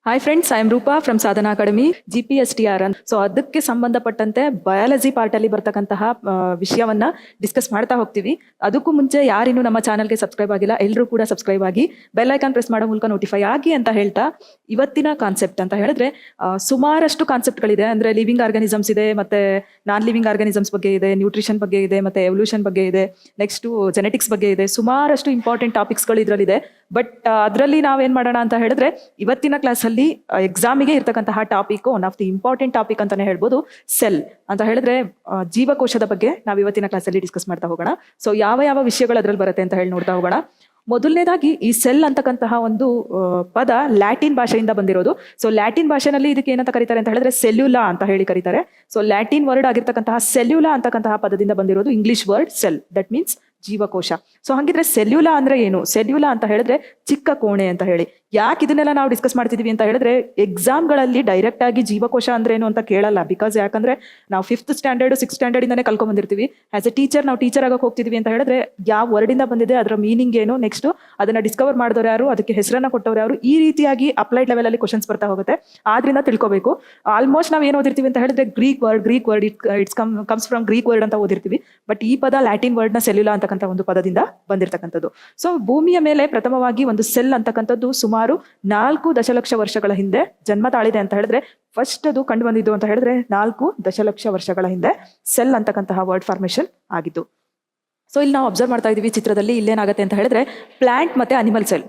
Hi friends, I am Rupa from Sadhana Academy GPSTR. So ಅದಕ್ಕೆ ಸಂಬಂಧಪಟ್ಟಂತೆ biology part ಅಲ್ಲಿ ಬರ್ತಕ್ಕಂತಹ ವಿಷಯವನ್ನ ಡಿಸ್ಕಸ್ ಮಾಡ್ತಾ ಹೋಗ್ತೀವಿ. ಅದಕ್ಕೂ ಮುಂಚೆ ಯಾರಿನ್ನು ನಮ್ಮ ಚಾನಲ್ಗೆ ಸಬ್ಸ್ಕ್ರೈಬ್ ಆಗಿಲ್ಲ, ಎಲ್ಲರೂ ಕೂಡ ಸಬ್ಸ್ಕ್ರೈಬ್ ಆಗಿ ಬೆಲ್ ಐಕಾನ್ ಪ್ರೆಸ್ ಮಾಡೋ ಮೂಲಕ ನೋಟಿಫೈ ಆಗಿ ಅಂತ ಹೇಳ್ತಾ, ಇವತ್ತಿನ ಕಾನ್ಸೆಪ್ಟ್ ಅಂತ ಹೇಳಿದ್ರೆ ಸುಮಾರಷ್ಟು ಕಾನ್ಸೆಪ್ಟ್ಗಳಿದೆ. ಅಂದ್ರೆ ಲಿವಿಂಗ್ ಆರ್ಗಾನಿಸಮ್ಸ್ ಇದೆ, ಮತ್ತೆ ನಾನ್ ಲಿವಿಂಗ್ ಆರ್ಗಾನಿಸಮ್ಸ್ ಬಗ್ಗೆ ಇದೆ, ನ್ಯೂಟ್ರಿಷನ್ ಬಗ್ಗೆ ಇದೆ, ಮತ್ತೆ ಎವಲ್ಯೂಷನ್ ಬಗ್ಗೆ ಇದೆ, ನೆಕ್ಸ್ಟ್ ಜೆನೆಟಿಕ್ಸ್ ಬಗ್ಗೆ ಇದೆ. ಸುಮಾರಷ್ಟು ಇಂಪಾರ್ಟೆಂಟ್ ಟಾಪಿಕ್ಸ್ಗಳು ಇದರಲ್ಲಿದೆ. ಬಟ್ ಅದರಲ್ಲಿ ನಾವೇನ್ ಮಾಡೋಣ ಅಂತ ಹೇಳಿದ್ರೆ, ಇವತ್ತಿನ ಕ್ಲಾಸಲ್ಲಿ ಎಕ್ಸಾಮಿಗೆ ಇರ್ತಕ್ಕಂತಹ topic one of the important topic ಅಂತಾನೆ ಹೇಳ್ಬೋದು. ಸೆಲ್ ಅಂತ ಹೇಳಿದ್ರೆ ಜೀವಕೋಶದ ಬಗ್ಗೆ ನಾವು ಇವತ್ತಿನ ಕ್ಲಾಸಲ್ಲಿ ಡಿಸ್ಕಸ್ ಮಾಡ್ತಾ ಹೋಗೋಣ. ಸೊ ಯಾವ ಯಾವ ವಿಷಯಗಳು ಅದ್ರಲ್ಲಿ ಬರುತ್ತೆ ಅಂತ ಹೇಳಿ ನೋಡ್ತಾ ಹೋಗೋಣ. ಮೊದಲನೇದಾಗಿ ಈ ಸೆಲ್ ಅಂತಕ್ಕಂತಹ ಒಂದು ಪದ ಲ್ಯಾಟಿನ್ ಭಾಷೆಯಿಂದ ಬಂದಿರೋದು. ಸೊ ಲ್ಯಾಟಿನ್ ಭಾಷೆನಲ್ಲಿ ಇದಕ್ಕೆ ಏನಂತ ಕರೀತಾರೆ ಅಂತ ಹೇಳಿದ್ರೆ ಸೆಲ್ಯುಲಾ ಅಂತ ಹೇಳಿ ಕರೀತಾರೆ. ಸೊ ಲ್ಯಾಟಿನ್ ವರ್ಡ್ ಆಗಿರ್ತಕ್ಕಂತಹ ಸೆಲ್ಯುಲಾ ಅಂತಕ್ಕಂತಹ ಪದದಿಂದ ಬಂದಿರೋದು English word cell, that means ಜೀವಕೋಶ. ಸೊ ಹಂಗಿದ್ರೆ ಸೆಲ್ಯುಲಾ ಅಂದ್ರೆ ಏನು? ಸೆಲ್ಯುಲಾ ಅಂತ ಹೇಳಿದ್ರೆ ಚಿಕ್ಕ ಕೋಣೆ ಅಂತ ಹೇಳಿ. ಯಾಕೆ ಇದನ್ನೆಲ್ಲ ನಾವು ಡಿಸ್ಕಸ್ ಮಾಡ್ತಿದೀವಿ ಅಂತ ಹೇಳಿದ್ರೆ, ಎಕ್ಸಾಮ್ಗಳಲ್ಲಿ ಡೈರೆಕ್ಟ್ ಆಗಿ ಜೀವಕೋಶ ಅಂದ್ರೆ ಏನು ಅಂತ ಕೇಳಲ್ಲ. ಬಿಕಾಸ್ ಯಾಕಂದ್ರೆ ನಾವು 5th ಸ್ಟ್ಯಾಂಡರ್ಡ್ 6th ಸ್ಟ್ಯಾಂಡರ್ಡ್ ಇಂದಾನೆ ಕಲ್ಕೊಂಡ್ ಬಂದಿರ್ತೀವಿ. ಆಸ್ ಎ ಟೀಚರ್ ನಾವು ಟೀಚರ್ ಆಗಕ್ಕೆ ಹೋಗ್ತಿದೀವಿ ಅಂತ ಹೇಳಿದ್ರೆ, ಯಾವ ವರ್ಡ್ ಇಂದ ಬಂದಿದೆ, ಅದರ ಮೀನಿಂಗ್ ಏನು, ನೆಕ್ಸ್ಟ್ ಅದನ್ನ ಡಿಸ್ಕವರ್ ಮಾಡಿದವರು ಯಾರು, ಅದಕ್ಕೆ ಹೆಸರನ್ನ ಕೊಟ್ಟವ್ರು ಯಾರು, ಈ ರೀತಿಯಾಗಿ ಅಪ್ಲೈಡ್ ಲೆವೆಲ್ ಅಲ್ಲಿ ಕ್ವಶನ್ಸ್ ಬರ್ತಾ ಹೋಗುತ್ತೆ. ಆದ್ರಿಂದ ತಿಳ್ಕೋಬೇಕು. ಆಲ್ಮೋಸ್ಟ್ ನಾವು ಏನ್ ಓದಿರ್ತೀವಿ ಅಂತ ಹೇಳಿದ್ರೆ Greek word it's comes from Greek word ಅಂತ ಓದಿರ್ತೀವಿ. ಬಟ್ ಈ ಪದ ಲ್ಯಾಟಿನ್ ವರ್ಡ್ ನ ಸೆಲ್ಯುಲಾ ಅಂತಕ್ಕಂಥ ಒಂದು ಪದದಿಂದ ಬಂದಿರತಕ್ಕಂಥದ್ದು. ಸೊ ಭೂಮಿಯ ಮೇಲೆ ಪ್ರಥಮವಾಗಿ ಒಂದು ಸೆಲ್ ಅಂತಕ್ಕಂಥದ್ದು ಸುಮಾರು 4 ದಶಲಕ್ಷ ವರ್ಷಗಳ ಹಿಂದೆ ಜನ್ಮ ತಾಳಿದೆ ಅಂತ ಹೇಳಿದ್ರೆ, ಫಸ್ಟ್ ಅದು ಕಂಡು ಬಂದಿದ್ದು ಅಂತ ಹೇಳಿದ್ರೆ 4 ದಶಲಕ್ಷ ವರ್ಷಗಳ ಹಿಂದೆ ಸೆಲ್ ಅಂತಕ್ಕಂತಹ ವರ್ಡ್ ಫಾರ್ಮೇಶನ್ ಆಗಿದ್ದು. ಸೊ ಇಲ್ಲಿ ನಾವು ಅಬ್ಸರ್ವ್ ಮಾಡ್ತಾ ಇದೀವಿ ಚಿತ್ರದಲ್ಲಿ. ಇಲ್ಲೇನಾಗುತ್ತೆ ಅಂತ ಹೇಳಿದ್ರೆ ಪ್ಲಾಂಟ್ ಮತ್ತೆ ಅನಿಮಲ್ ಸೆಲ್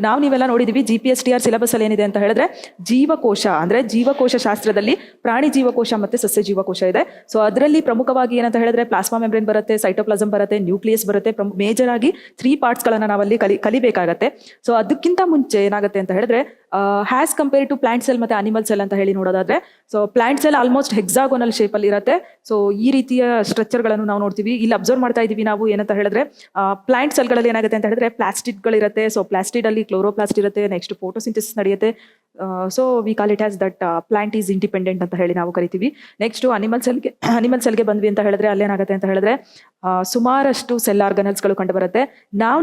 ನಾವು ನೀವೆಲ್ಲ ನೋಡಿದೀವಿ. GPSTR ಸಿಲೆಬಸ್ ಅಲ್ಲಿ ಏನಿದೆ ಅಂತ ಹೇಳಿದ್ರೆ, ಜೀವಕೋಶ ಅಂದ್ರೆ ಜೀವಕೋಶ ಶಾಸ್ತ್ರದಲ್ಲಿ ಪ್ರಾಣಿ ಜೀವಕೋಶ ಮತ್ತೆ ಸಸ್ಯ ಜೀವಕೋಶ ಇದೆ. ಸೊ ಅದರಲ್ಲಿ ಪ್ರಮುಖವಾಗಿ ಏನಂತ ಹೇಳಿದ್ರೆ ಪ್ಲಾಸ್ಮಾ ಮೆಂಬ್ರೇನ್ ಬರುತ್ತೆ, ಸೈಟೋಪ್ಲಾಸಮ್ ಬರುತ್ತೆ, ನ್ಯೂಕ್ಲಿಯಸ್ ಬರುತ್ತೆ. ಮೇಜರ್ ಆಗಿ 3 ಪಾರ್ಟ್ಸ್ ಗಳನ್ನ ನಾವಲ್ಲಿ ಕಲಿಬೇಕಾಗತ್ತೆ. ಸೊ ಅದಕ್ಕಿಂತ ಮುಂಚೆ ಏನಾಗುತ್ತೆ ಅಂತ ಹೇಳಿದ್ರೆ, has compare to plant cell ಮತ್ತೆ ಅನಿಮಲ್ ಸೆಲ್ ಅಂತ ಹೇಳಿ ನೋಡೋದಾದ್ರೆ, so plant cell almost hexagonal shape ಅಲ್ಲಿ ಇರುತ್ತೆ. ಸೊ ಈ ರೀತಿಯ ಸ್ಟ್ರಕ್ಚರ್ ಗಳನ್ನು ನಾವು ನೋಡ್ತೀವಿ. ಇಲ್ಲಿ ಅಬ್ಸರ್ವ್ ಮಾಡ್ತಾ ಇದೀವಿ ನಾವು ಏನಂತ ಹೇಳಿದ್ರೆ, ಪ್ಲಾಂಟ್ ಸೆಲ್ ಗಳಲ್ಲಿ ಏನಾಗುತ್ತೆ ಅಂತ ಹೇಳಿದ್ರೆ ಪ್ಲಾಸ್ಟಿಡ್ ಗಳಿರುತ್ತೆ. ಸೊ ಪ್ಲಾಸ್ಟಿಡ್ ಅಲ್ಲಿ ಕ್ಲೋರೋಪ್ಲಾಸ್ಟ್ ಇರುತ್ತೆ, ನೆಕ್ಸ್ಟ್ ಫೋಟೋಸಿಂಥೆಸಿಸ್ ನಡೆಯುತ್ತೆ. So we call it as that plant is independent ಅಂತ ಹೇಳಿ ನಾವು ಕರಿತೀವಿ. ನೆಕ್ಸ್ಟ್ ಅನಿಮಲ್ ಸೆಲ್ಗೆ ಬಂದ್ವಿ ಅಂತ ಹೇಳಿದ್ರೆ, ಅಲ್ಲೇನಾಗುತ್ತೆ ಅಂತ ಹೇಳಿದ್ರೆ ಸುಮಾರಷ್ಟು ಸೆಲ್ ಆರ್ಗನಲ್ಸ್ ಗಳು ಕಂಡು ಬರುತ್ತೆ.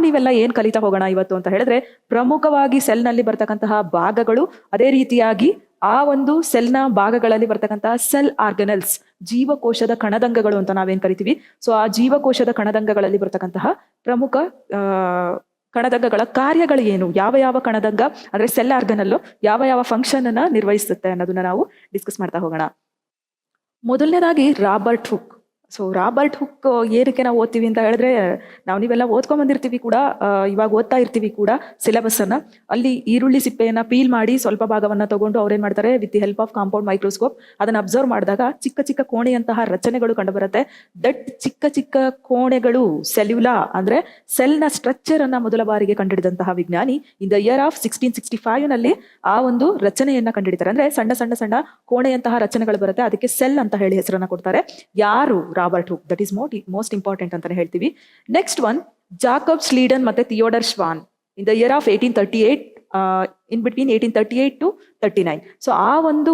ನೀವೆಲ್ಲ ಏನ್ ಕಲಿತಾ ಹೋಗೋಣ ಇವತ್ತು ಅಂತ ಹೇಳಿದ್ರೆ, ಪ್ರಮುಖವಾಗಿ ಸೆಲ್ ನಲ್ಲಿ ಬರ್ತಕ್ಕಂತಹ ಭಾಗಗಳು, ಅದೇ ರೀತಿಯಾಗಿ ಆ ಒಂದು ಸೆಲ್ ನ ಭಾಗಗಳಲ್ಲಿ ಬರ್ತಕ್ಕಂತಹ ಸೆಲ್ ಆರ್ಗನಲ್ಸ್, ಜೀವಕೋಶದ ಕಣದಂಗಗಳು ಅಂತ ನಾವೇನ್ ಕರಿತೀವಿ. ಸೊ ಆ ಜೀವಕೋಶದ ಕಣದಂಗಗಳಲ್ಲಿ ಬರ್ತಕ್ಕಂತಹ ಪ್ರಮುಖ ಕಣದಂಗಗಳ ಕಾರ್ಯಗಳು ಏನು, ಯಾವ ಯಾವ ಕಣದಂಗ ಅಂದ್ರೆ ಸೆಲ್ ಆರ್ಗನಲ್ಲು ಯಾವ ಯಾವ ಫಂಕ್ಷನ್ ಅನ್ನ ನಿರ್ವಹಿಸುತ್ತೆ ಅನ್ನೋದನ್ನ ನಾವು ಡಿಸ್ಕಸ್ ಮಾಡ್ತಾ ಹೋಗೋಣ. ಮೊದಲನೇದಾಗಿ Robert Hooke. So Robert Hooke ಏನಕ್ಕೆ ನಾವು ಓದ್ತೀವಿ ಅಂತ ಹೇಳಿದ್ರೆ, ನೀವೆಲ್ಲ ಓದ್ಕೊಂಡ್ ಬಂದಿರ್ತೀವಿ ಕೂಡ, ಇವಾಗ ಓದ್ತಾ ಇರ್ತೀವಿ ಕೂಡ ಸಿಲೆಬಸ್ ಅನ್ನ. ಅಲ್ಲಿ ಈರುಳ್ಳಿ ಸಿಪ್ಪೆಯನ್ನ ಪೀಲ್ ಮಾಡಿ ಸ್ವಲ್ಪ ಭಾಗವನ್ನ ತಗೊಂಡು ಅವ್ರೇನ್ ಮಾಡ್ತಾರೆ, with the help of compound microscope ಅದನ್ನ ಅಬ್ಸರ್ವ್ ಮಾಡಿದಾಗ ಚಿಕ್ಕ ಚಿಕ್ಕ ಕೋಣೆಯಂತಹ ರಚನೆಗಳು ಕಂಡು ಬರುತ್ತೆ. ದಟ್ ಚಿಕ್ಕ ಚಿಕ್ಕ ಕೋಣೆಗಳು ಸೆಲ್ಯುಲಾ ಅಂದ್ರೆ ಸೆಲ್ ನ ಸ್ಟ್ರಕ್ಚರ್ ಅನ್ನ ಮೊದಲ ಬಾರಿಗೆ ಕಂಡುಹಿಡಿದಂತಹ ವಿಜ್ಞಾನಿ ಇನ್ ದ ಇಯರ್ ಆಫ್ 1665 ನಲ್ಲಿ ಆ ಒಂದು ರಚನೆಯನ್ನ ಕಂಡುಹಿಡಿತಾರೆ. ಅಂದ್ರೆ ಸಣ್ಣ ಸಣ್ಣ ಸಣ್ಣ ಕೋಣೆಯಂತಹ ರಚನೆಗಳು ಬರುತ್ತೆ, ಅದಕ್ಕೆ ಸೆಲ್ ಅಂತ ಹೇಳಿ ಹೆಸರನ್ನ ಕೊಡ್ತಾರೆ. ಯಾರು? Robert Hooke. That is most important ಅಂತಾನೆ ಹೇಳ್ತೀವಿ. ನೆಕ್ಸ್ಟ್ ಒನ್ ಜಾಕಬ್ ಸ್ಲೀಡನ್ ಮತ್ತೆ Theodor Schwann in the year of 1838, in between 1838 to 39. So ಆ ಒಂದು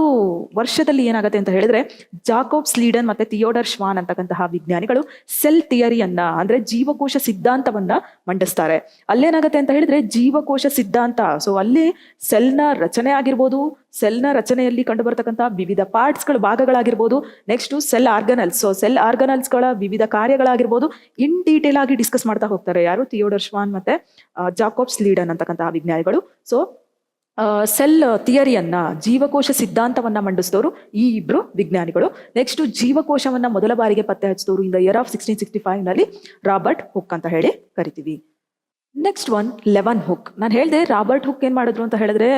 ವರ್ಷದಲ್ಲಿ ಏನಾಗುತ್ತೆ ಅಂತ ಹೇಳಿದ್ರೆ, ಜಾಕೋಬ್ ಸ್ಲೀಡನ್ ಮತ್ತೆ ಥಿಯೋಡರ್ ಶ್ವಾನ್ ಅಂತಕ್ಕಂತಹ ವಿಜ್ಞಾನಿಗಳು ಸೆಲ್ ಥಿಯರಿಯನ್ನ ಅಂದ್ರೆ ಜೀವಕೋಶ ಸಿದ್ಧಾಂತವನ್ನ ಮಂಡಿಸ್ತಾರೆ. ಅಲ್ಲೇನಾಗುತ್ತೆ ಅಂತ ಹೇಳಿದ್ರೆ ಜೀವಕೋಶ ಸಿದ್ಧಾಂತ. ಸೊ ಅಲ್ಲಿ ಸೆಲ್ ನ ರಚನೆ ಆಗಿರ್ಬೋದು, ಸೆಲ್ ನ ರಚನೆಯಲ್ಲಿ ಕಂಡು ಬರ್ತಕ್ಕಂತಹ ವಿವಿಧ ಪಾರ್ಟ್ಸ್ ಗಳು, ಭಾಗಗಳಾಗಿರ್ಬೋದು, next cell organelles. So cell organelles ಗಳ ವಿವಿಧ ಕಾರ್ಯಗಳಾಗಿರ್ಬೋದು ಇನ್ ಡೀಟೇಲ್ ಆಗಿ ಡಿಸ್ಕಸ್ ಮಾಡ್ತಾ ಹೋಗ್ತಾರೆ. ಯಾರು? ಥಿಯೋಡರ್ ಶ್ವಾನ್ ಮತ್ತೆ ಜಾಕೋಬ್ ಸ್ಲೀಡನ್ ಅಂತಕ್ಕಂತಹ ವಿಜ್ಞಾನಿಗಳು. ಸೊ ಸೆಲ್ ಥಿಯರಿಯನ್ನ, ಜೀವಕೋಶ ಸಿದ್ಧಾಂತವನ್ನ ಮಂಡಿಸಿದವರು ಈ ಇಬ್ರು ವಿಜ್ಞಾನಿಗಳು. ನೆಕ್ಸ್ಟ್ ಜೀವಕೋಶವನ್ನ ಮೊದಲ ಬಾರಿಗೆ ಪತ್ತೆ ಹಚ್ಚಿದವರು ಇನ್ ದ ಇಯರ್ ಆಫ್ 1665 ನಲ್ಲಿ ರಾಬರ್ಟ್ ಹುಕ್ ಅಂತ ಹೇಳಿ ಕರಿತೀವಿ. Next one eleven hook. ನಾನು ಹೇಳಿದೆ ರಾಬರ್ಟ್ ಹುಕ್ ಏನ್ ಮಾಡಿದ್ರು ಅಂತ ಹೇಳಿದ್ರೆ,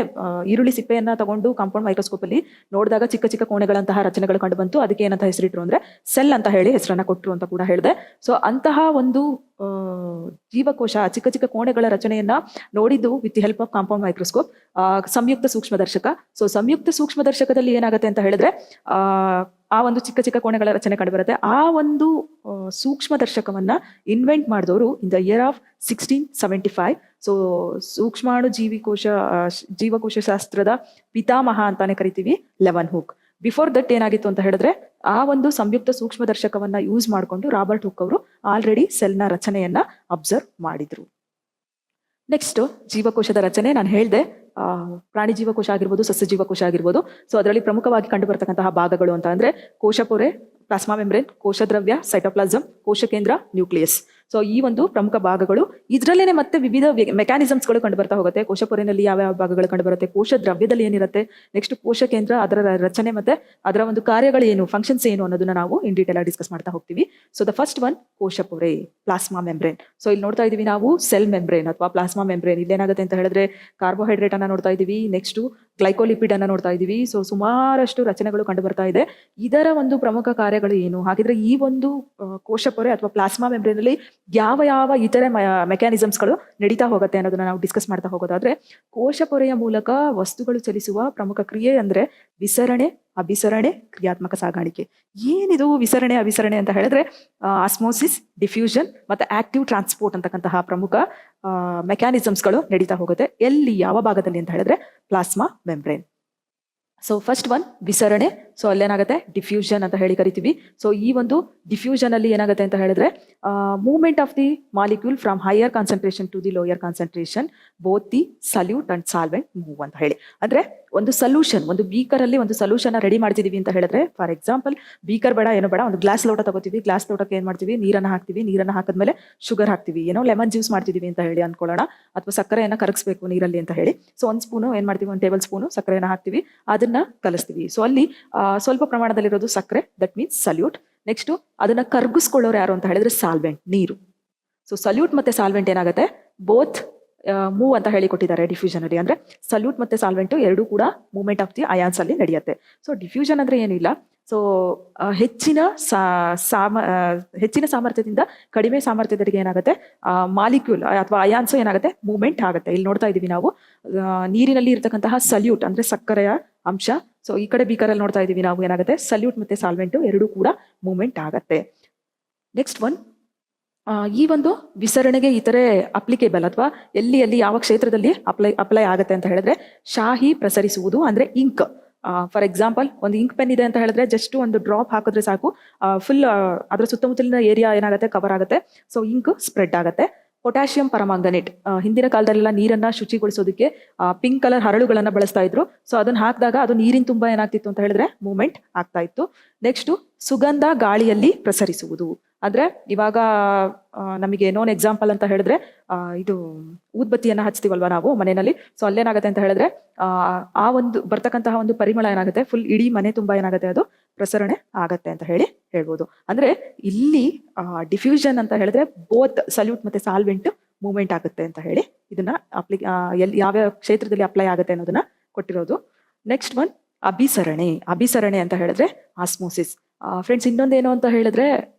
ಈರುಳ್ಳಿ ಸಿಪ್ಪೆಯನ್ನ ತಗೊಂಡು ಕಾಂಪೌಂಡ್ ಮೈಕ್ರೋಸ್ಕೋಪ್ ಅಲ್ಲಿ ನೋಡಿದಾಗ ಚಿಕ್ಕ ಚಿಕ್ಕ ಕೋಣೆಗಳಂತಹ ರಚನೆಗಳು ಕಂಡು ಬಂತು. ಅದಕ್ಕೆ ಏನಂತ ಹೆಸರಿಟ್ರು ಅಂದ್ರೆ ಸೆಲ್ ಅಂತ ಹೇಳಿ ಹೆಸರನ್ನ ಕೊಟ್ರು ಅಂತ ಕೂಡ ಹೇಳಿದೆ. ಸೊ ಅಂತಹ ಒಂದು ಜೀವಕೋಶ ಚಿಕ್ಕ ಚಿಕ್ಕ ಕೋಣೆಗಳ ರಚನೆಯನ್ನ ನೋಡಿದ್ದು with the help of compound microscope, ಸಂಯುಕ್ತ ಸೂಕ್ಷ್ಮದರ್ಶಕ. ಸೊ ಸಂಯುಕ್ತ ಸೂಕ್ಷ್ಮದರ್ಶಕದಲ್ಲಿ ಏನಾಗುತ್ತೆ ಅಂತ ಹೇಳಿದ್ರೆ, ಆ ಒಂದು ಚಿಕ್ಕ ಚಿಕ್ಕ ಕೋಣೆಗಳ ರಚನೆ ಕಂಡು ಬರುತ್ತೆ. ಆ ಒಂದು ಸೂಕ್ಷ್ಮದರ್ಶಕವನ್ನ ಇನ್ವೆಂಟ್ ಮಾಡಿದವರು ಇನ್ ದ ಇಯರ್ ಆಫ್ 1675. ಸೊ ಸೂಕ್ಷ್ಮಾಣು ಜೀವಕೋಶ ಶಾಸ್ತ್ರದ ಪಿತಾಮಹ ಅಂತಾನೆ ಕರಿತೀವಿ ಲೆವನ್ ಹುಕ್. ಬಿಫೋರ್ ದಟ್ ಏನಾಗಿತ್ತು ಅಂತ ಹೇಳಿದ್ರೆ, ಆ ಒಂದು ಸಂಯುಕ್ತ ಸೂಕ್ಷ್ಮದರ್ಶಕವನ್ನ ಯೂಸ್ ಮಾಡಿಕೊಂಡು ರಾಬರ್ಟ್ ಹುಕ್ ಅವರು ಆಲ್ರೆಡಿ ಸೆಲ್ ನ ರಚನೆಯನ್ನ ಅಬ್ಸರ್ವ್ ಮಾಡಿದ್ರು. ನೆಕ್ಸ್ಟ್ ಜೀವಕೋಶದ ರಚನೆ ನಾನು ಹೇಳಿದೆ. ಪ್ರಾಣಿ ಜೀವಕೋಶ ಆಗಿರ್ಬೋದು, ಸಸ್ಯ ಜೀವಕೋಶ ಆಗಿರ್ಬೋದು. ಸೊ ಅದರಲ್ಲಿ ಪ್ರಮುಖವಾಗಿ ಕಂಡು ಬರ್ತಕ್ಕಂತಹ ಭಾಗಗಳು ಅಂತ ಅಂದ್ರೆ ಕೋಶಪೊರೆ, ಪ್ಲಾಸ್ಮಾ ಮೆಂಬ್ರೇನ್, ಕೋಶದ್ರವ್ಯ, ಸೈಟೋಪ್ಲಾಸಂ, ಕೋಶಕೇಂದ್ರ, ನ್ಯೂಕ್ಲಿಯಸ್. ಸೊ ಈ ಒಂದು ಪ್ರಮುಖ ಭಾಗಗಳು. ಇದರಲ್ಲೇನೆ ಮತ್ತೆ ವಿವಿಧ ಮೆಕ್ಯಾನಿಸಮ್ಸ್ಗಳು ಕಂಡು ಬರ್ತಾ ಹೋಗುತ್ತೆ. ಕೋಶಪೊರೆನಲ್ಲಿ ಯಾವ ಭಾಗಗಳು ಕಂಡು ಬರುತ್ತೆ, ಕೋಶ ದ್ರವ್ಯದಲ್ಲಿ ಏನಿರುತ್ತೆ, ನೆಕ್ಸ್ಟ್ ಕೋಶಕೇಂದ್ರ, ಅದರ ರಚನೆ ಮತ್ತೆ ಅದರ ಒಂದು ಕಾರ್ಯಗಳು ಏನು, ಫಂಕ್ಷನ್ಸ್ ಏನು ಅನ್ನೋದನ್ನ ನಾವು ಇನ್ ಡೀಟೇಲ್ ಆಗಿ ಡಿಸ್ಕಸ್ ಮಾಡ್ತಾ ಹೋಗ್ತೀವಿ. ಸೊ ದ ಫಸ್ಟ್ ಒನ್ ಕೋಶಪೊರೆ, ಪ್ಲಾಸ್ಮಾ ಮೆಂಬ್ರೇನ್. ಸೊ ಇಲ್ಲಿ ನೋಡ್ತಾ ಇದೀವಿ ನಾವು ಸೆಲ್ ಮೆಂಬ್ರೇನ್ ಅಥವಾ ಪ್ಲಾಸ್ಮಾ ಮೆಂಬ್ರೇನ್. ಇಲ್ಲೇನಾಗುತ್ತೆ ಅಂತ ಹೇಳಿದ್ರೆ ಕಾರ್ಬೋಹೈಡ್ರೇಟ್ ಅನ್ನ ನೋಡ್ತಾ ಇದೀವಿ, ನೆಕ್ಸ್ಟ್ ಗ್ಲೈಕೋಲಿಪಿಡ್ ಅನ್ನ ನೋಡ್ತಾ ಇದೀವಿ. ಸೊ ಸುಮಾರಷ್ಟು ರಚನೆಗಳು ಕಂಡು ಬರ್ತಾ ಇದೆ. ಇದರ ಒಂದು ಪ್ರಮುಖ ಕಾರ್ಯಗಳು ಏನು, ಹಾಗಿದ್ರೆ ಈ ಒಂದು ಕೋಶಪೊರೆ ಅಥವಾ ಪ್ಲಾಸ್ಮಾ ಮೆಂಬ್ರೇನ್ ಅಲ್ಲಿ ಯಾವ ಇತರೆ ಮೆಕ್ಯಾನಿಸಮ್ಸ್ಗಳು ನಡೀತಾ ಹೋಗುತ್ತೆ ಅನ್ನೋದನ್ನ ನಾವು ಡಿಸ್ಕಸ್ ಮಾಡ್ತಾ ಹೋಗೋದಾದ್ರೆ, ಕೋಶಪೊರೆಯ ಮೂಲಕ ವಸ್ತುಗಳು ಚಲಿಸುವ ಪ್ರಮುಖ ಕ್ರಿಯೆ ಅಂದ್ರೆ ವಿಸರಣೆ, ಅಭಿಸರಣೆ, ಕ್ರಿಯಾತ್ಮಕ ಸಾಗಾಣಿಕೆ. ಏನಿದು ವಿಸರಣೆ ಅಭಿಸರಣೆ ಅಂತ ಹೇಳಿದ್ರೆ ಆಸ್ಮೋಸಿಸ್, ಡಿಫ್ಯೂಷನ್ ಮತ್ತೆ ಆಕ್ಟಿವ್ ಟ್ರಾನ್ಸ್ಪೋರ್ಟ್ ಅಂತಕ್ಕಂತಹ ಪ್ರಮುಖ ಮೆಕ್ಯಾನಿಸಮ್ಸ್ಗಳು ನಡೀತಾ ಹೋಗುತ್ತೆ. ಎಲ್ಲಿ, ಯಾವ ಭಾಗದಲ್ಲಿ ಅಂತ ಹೇಳಿದ್ರೆ plasma membrane. So first one ವಿಸರಣೆ. ಸೊ ಅಲ್ಲೇನಾಗುತ್ತೆ ಡಿಫ್ಯೂಷನ್ ಅಂತ ಹೇಳಿ ಕರಿತೀವಿ. ಸೊ ಈ ಒಂದು ಡಿಫ್ಯೂಷನ್ ಅಲ್ಲಿ ಏನಾಗುತ್ತೆ ಅಂತ ಹೇಳಿದ್ರೆ movement of the molecule from higher concentration to the lower concentration both the solute and solvent move ಅಂತ ಹೇಳಿ. ಅಂದ್ರೆ ಒಂದು ಸೊಲ್ಯೂಷನ್, ಒಂದು ಬೀಕರ್ ಅಲ್ಲಿ ಒಂದು ಸೊಲ್ಯೂಷನ್ ರೆಡಿ ಮಾಡ್ತಿದೀವಿ ಅಂತ ಹೇಳಿದ್ರೆ, ಫಾರ್ ಎಕ್ಸಾಂಪಲ್ ಬೀಕರ್ ಬೇಡ, ಏನೋ ಬೇಡ, ಒಂದು ಗ್ಲಾಸ್ ಲೋಟ ತಗೋತೀವಿ. ಗ್ಲಾಸ್ ಲೋಟಕ್ಕೆ ಏನ್ ಮಾಡ್ತೀವಿ, ನೀರನ್ನ ಹಾಕ್ತಿವಿ. ನೀರನ್ನ ಹಾಕಿದ್ಮೇಲೆ ಶುಗರ್ ಹಾಕ್ತಿವಿ. ಏನೋ ಲೆಮನ್ ಜ್ಯೂಸ್ ಮಾಡ್ತಿದೀವಿ ಅಂತ ಹೇಳಿ ಅನ್ಕೊಳ್ಳೋಣ, ಅಥವಾ ಸಕ್ಕರೆಯನ್ನ ಕರಗಿಸ್ಬೇಕು ನೀರಲ್ಲಿ ಅಂತ ಹೇಳಿ. ಸೊ ಒಂದ್ ಸ್ಪೂನು ಏನ್ ಮಾಡ್ತೀವಿ, ಒಂದು ಟೇಬಲ್ ಸ್ಪೂನು ಸಕ್ಕರೆಯನ್ನ ಹಾಕ್ತಿವಿ, ಅದನ್ನ ಕಲಿಸ್ತೀವಿ. ಸೊ ಅಲ್ಲಿ ಸ್ವಲ್ಪ ಪ್ರಮಾಣದಲ್ಲಿರೋದು ಸಕ್ಕರೆ, ದಟ್ ಮೀನ್ಸ್ ಸಲ್ಯೂಟ್. ನೆಕ್ಸ್ಟ್ ಅದನ್ನ ಕರ್ಗಿಸ್ಕೊಳ್ಳೋರು ಯಾರು ಅಂತ ಹೇಳಿದ್ರೆ ಸಾಲ್ವೆಂಟ್, ನೀರು. ಸೊ ಸಲ್ಯೂಟ್ ಮತ್ತೆ ಸಾಲ್ವೆಂಟ್ ಏನಾಗುತ್ತೆ, ಬೋತ್ ಮೂವ್ ಅಂತ ಹೇಳಿ ಕೊಟ್ಟಿದ್ದಾರೆ ಡಿಫ್ಯೂಷನ್ ಅಲ್ಲಿ. ಅಂದ್ರೆ ಸಲ್ಯೂಟ್ ಮತ್ತೆ ಸಾಲ್ವೆಂಟ್ ಎರಡೂ ಕೂಡ ಮೂವ್ಮೆಂಟ್ ಆಫ್ ದಿ ಅಯಾನ್ಸ್ ಅಲ್ಲಿ ನಡೆಯುತ್ತೆ. ಸೊ ಡಿಫ್ಯೂಷನ್ ಅಂದ್ರೆ ಏನಿಲ್ಲ, ಸೊ ಹೆಚ್ಚಿನ ಸಾಮರ್ಥ್ಯದಿಂದ ಕಡಿಮೆ ಸಾಮರ್ಥ್ಯದವರೆಗೆ ಏನಾಗುತ್ತೆ, ಮಾಲಿಕ್ಯೂಲ್ ಅಥವಾ ಅಯಾನ್ಸ್ ಏನಾಗುತ್ತೆ, ಮೂವ್ಮೆಂಟ್ ಆಗುತ್ತೆ. ಇಲ್ಲಿ ನೋಡ್ತಾ ಇದೀವಿ ನಾವು ನೀರಿನಲ್ಲಿ ಇರ್ತಕ್ಕಂತಹ ಸಲ್ಯೂಟ್ ಅಂದ್ರೆ ಸಕ್ಕರೆಯ ಅಂಶ. ಸೊ ಈ ಕಡೆ ಬೀಕರಲ್ಲಿ ನೋಡ್ತಾ ಇದೀವಿ ನಾವು ಏನಾಗುತ್ತೆ, ಸಲ್ಯೂಟ್ ಮತ್ತೆ ಸಾಲ್ವೆಂಟ್ ಎರಡೂ ಕೂಡ ಮೂವ್ಮೆಂಟ್ ಆಗತ್ತೆ. ನೆಕ್ಸ್ಟ್ ಒನ್, ಈ ಒಂದು ವಿಸರಣೆಗೆ ಇತರೆ ಅಪ್ಲಿಕೇಬಲ್ ಅಥವಾ ಎಲ್ಲಿ ಯಾವ ಕ್ಷೇತ್ರದಲ್ಲಿ ಅಪ್ಲೈ ಆಗುತ್ತೆ ಅಂತ ಹೇಳಿದ್ರೆ, ಶಾಹಿ ಪ್ರಸರಿಸುವುದು ಅಂದ್ರೆ ಇಂಕ್. ಫಾರ್ ಎಕ್ಸಾಂಪಲ್ ಒಂದು ಇಂಕ್ ಪೆನ್ ಇದೆ ಅಂತ ಹೇಳಿದ್ರೆ ಜಸ್ಟ್ ಒಂದು ಡ್ರಾಪ್ ಹಾಕಿದ್ರೆ ಸಾಕು, ಫುಲ್ ಅದರ ಸುತ್ತಮುತ್ತಲಿನ ಏರಿಯಾ ಏನಾಗುತ್ತೆ, ಕವರ್ ಆಗುತ್ತೆ. ಸೊ ಇಂಕ್ ಸ್ಪ್ರೆಡ್ ಆಗುತ್ತೆ. ಪೊಟ್ಯಾಷಿಯಂ ಪರಮಾಂಗನೇಟ್, ಹಿಂದಿನ ಕಾಲದಲ್ಲೆಲ್ಲ ನೀರನ್ನ ಶುಚಿಗೊಳಿಸೋದಕ್ಕೆ ಪಿಂಕ್ ಕಲರ್ ಹರಳುಗಳನ್ನ ಬಳಸ್ತಾ ಇದ್ರು. ಸೊ ಅದನ್ನ ಹಾಕಿದಾಗ ಅದು ನೀರಿನ ತುಂಬಾ ಏನಾಗ್ತಿತ್ತು ಅಂತ ಹೇಳಿದ್ರೆ ಮೂವ್ಮೆಂಟ್ ಆಗ್ತಾ ಇತ್ತು. ನೆಕ್ಸ್ಟ್ ಸುಗಂಧ ಗಾಳಿಯಲ್ಲಿ ಪ್ರಸರಿಸುವುದು. ಅಂದ್ರೆ ಇವಾಗ ನಮಗೆ ನೋನ್ ಎಕ್ಸಾಂಪಲ್ ಅಂತ ಹೇಳಿದ್ರೆ ಇದು ಊದ್ಬತ್ತಿಯನ್ನ ಹಚ್ತೀವಲ್ವಾ ನಾವು ಮನೆಯಲ್ಲಿ. ಸೊ ಅಲ್ಲೇನಾಗುತ್ತೆ ಅಂತ ಹೇಳಿದ್ರೆ ಆ ಒಂದು ಬರ್ತಕ್ಕಂತಹ ಒಂದು ಪರಿಮಳ ಏನಾಗುತ್ತೆ, ಫುಲ್ ಇಡೀ ಮನೆ ತುಂಬಾ ಏನಾಗುತ್ತೆ, ಅದು ಪ್ರಸರಣೆ ಆಗತ್ತೆ ಅಂತ ಹೇಳಿ ಹೇಳ್ಬೋದು. ಅಂದ್ರೆ ಇಲ್ಲಿ ಡಿಫ್ಯೂಷನ್ ಅಂತ ಹೇಳಿದ್ರೆ ಬೋತ್ ಸಲ್ಯೂಟ್ ಮತ್ತೆ ಸಾಲ್ವೆಂಟ್ ಮೂವ್ಮೆಂಟ್ ಆಗುತ್ತೆ ಅಂತ ಹೇಳಿ ಇದನ್ನ ಯಾವ್ಯಾವ ಕ್ಷೇತ್ರದಲ್ಲಿ ಅಪ್ಲೈ ಆಗುತ್ತೆ ಅನ್ನೋದನ್ನ ಕೊಟ್ಟಿರೋದು. Next one ಅಭಿಸರಣೆ. ಅಭಿಸರಣೆ ಅಂತ ಹೇಳಿದ್ರೆ ಆಸ್ಮೋಸಿಸ್. ಫ್ರೆಂಡ್ಸ್ ಇನ್ನೊಂದೇನು ಅಂತ ಹೇಳಿದ್ರೆ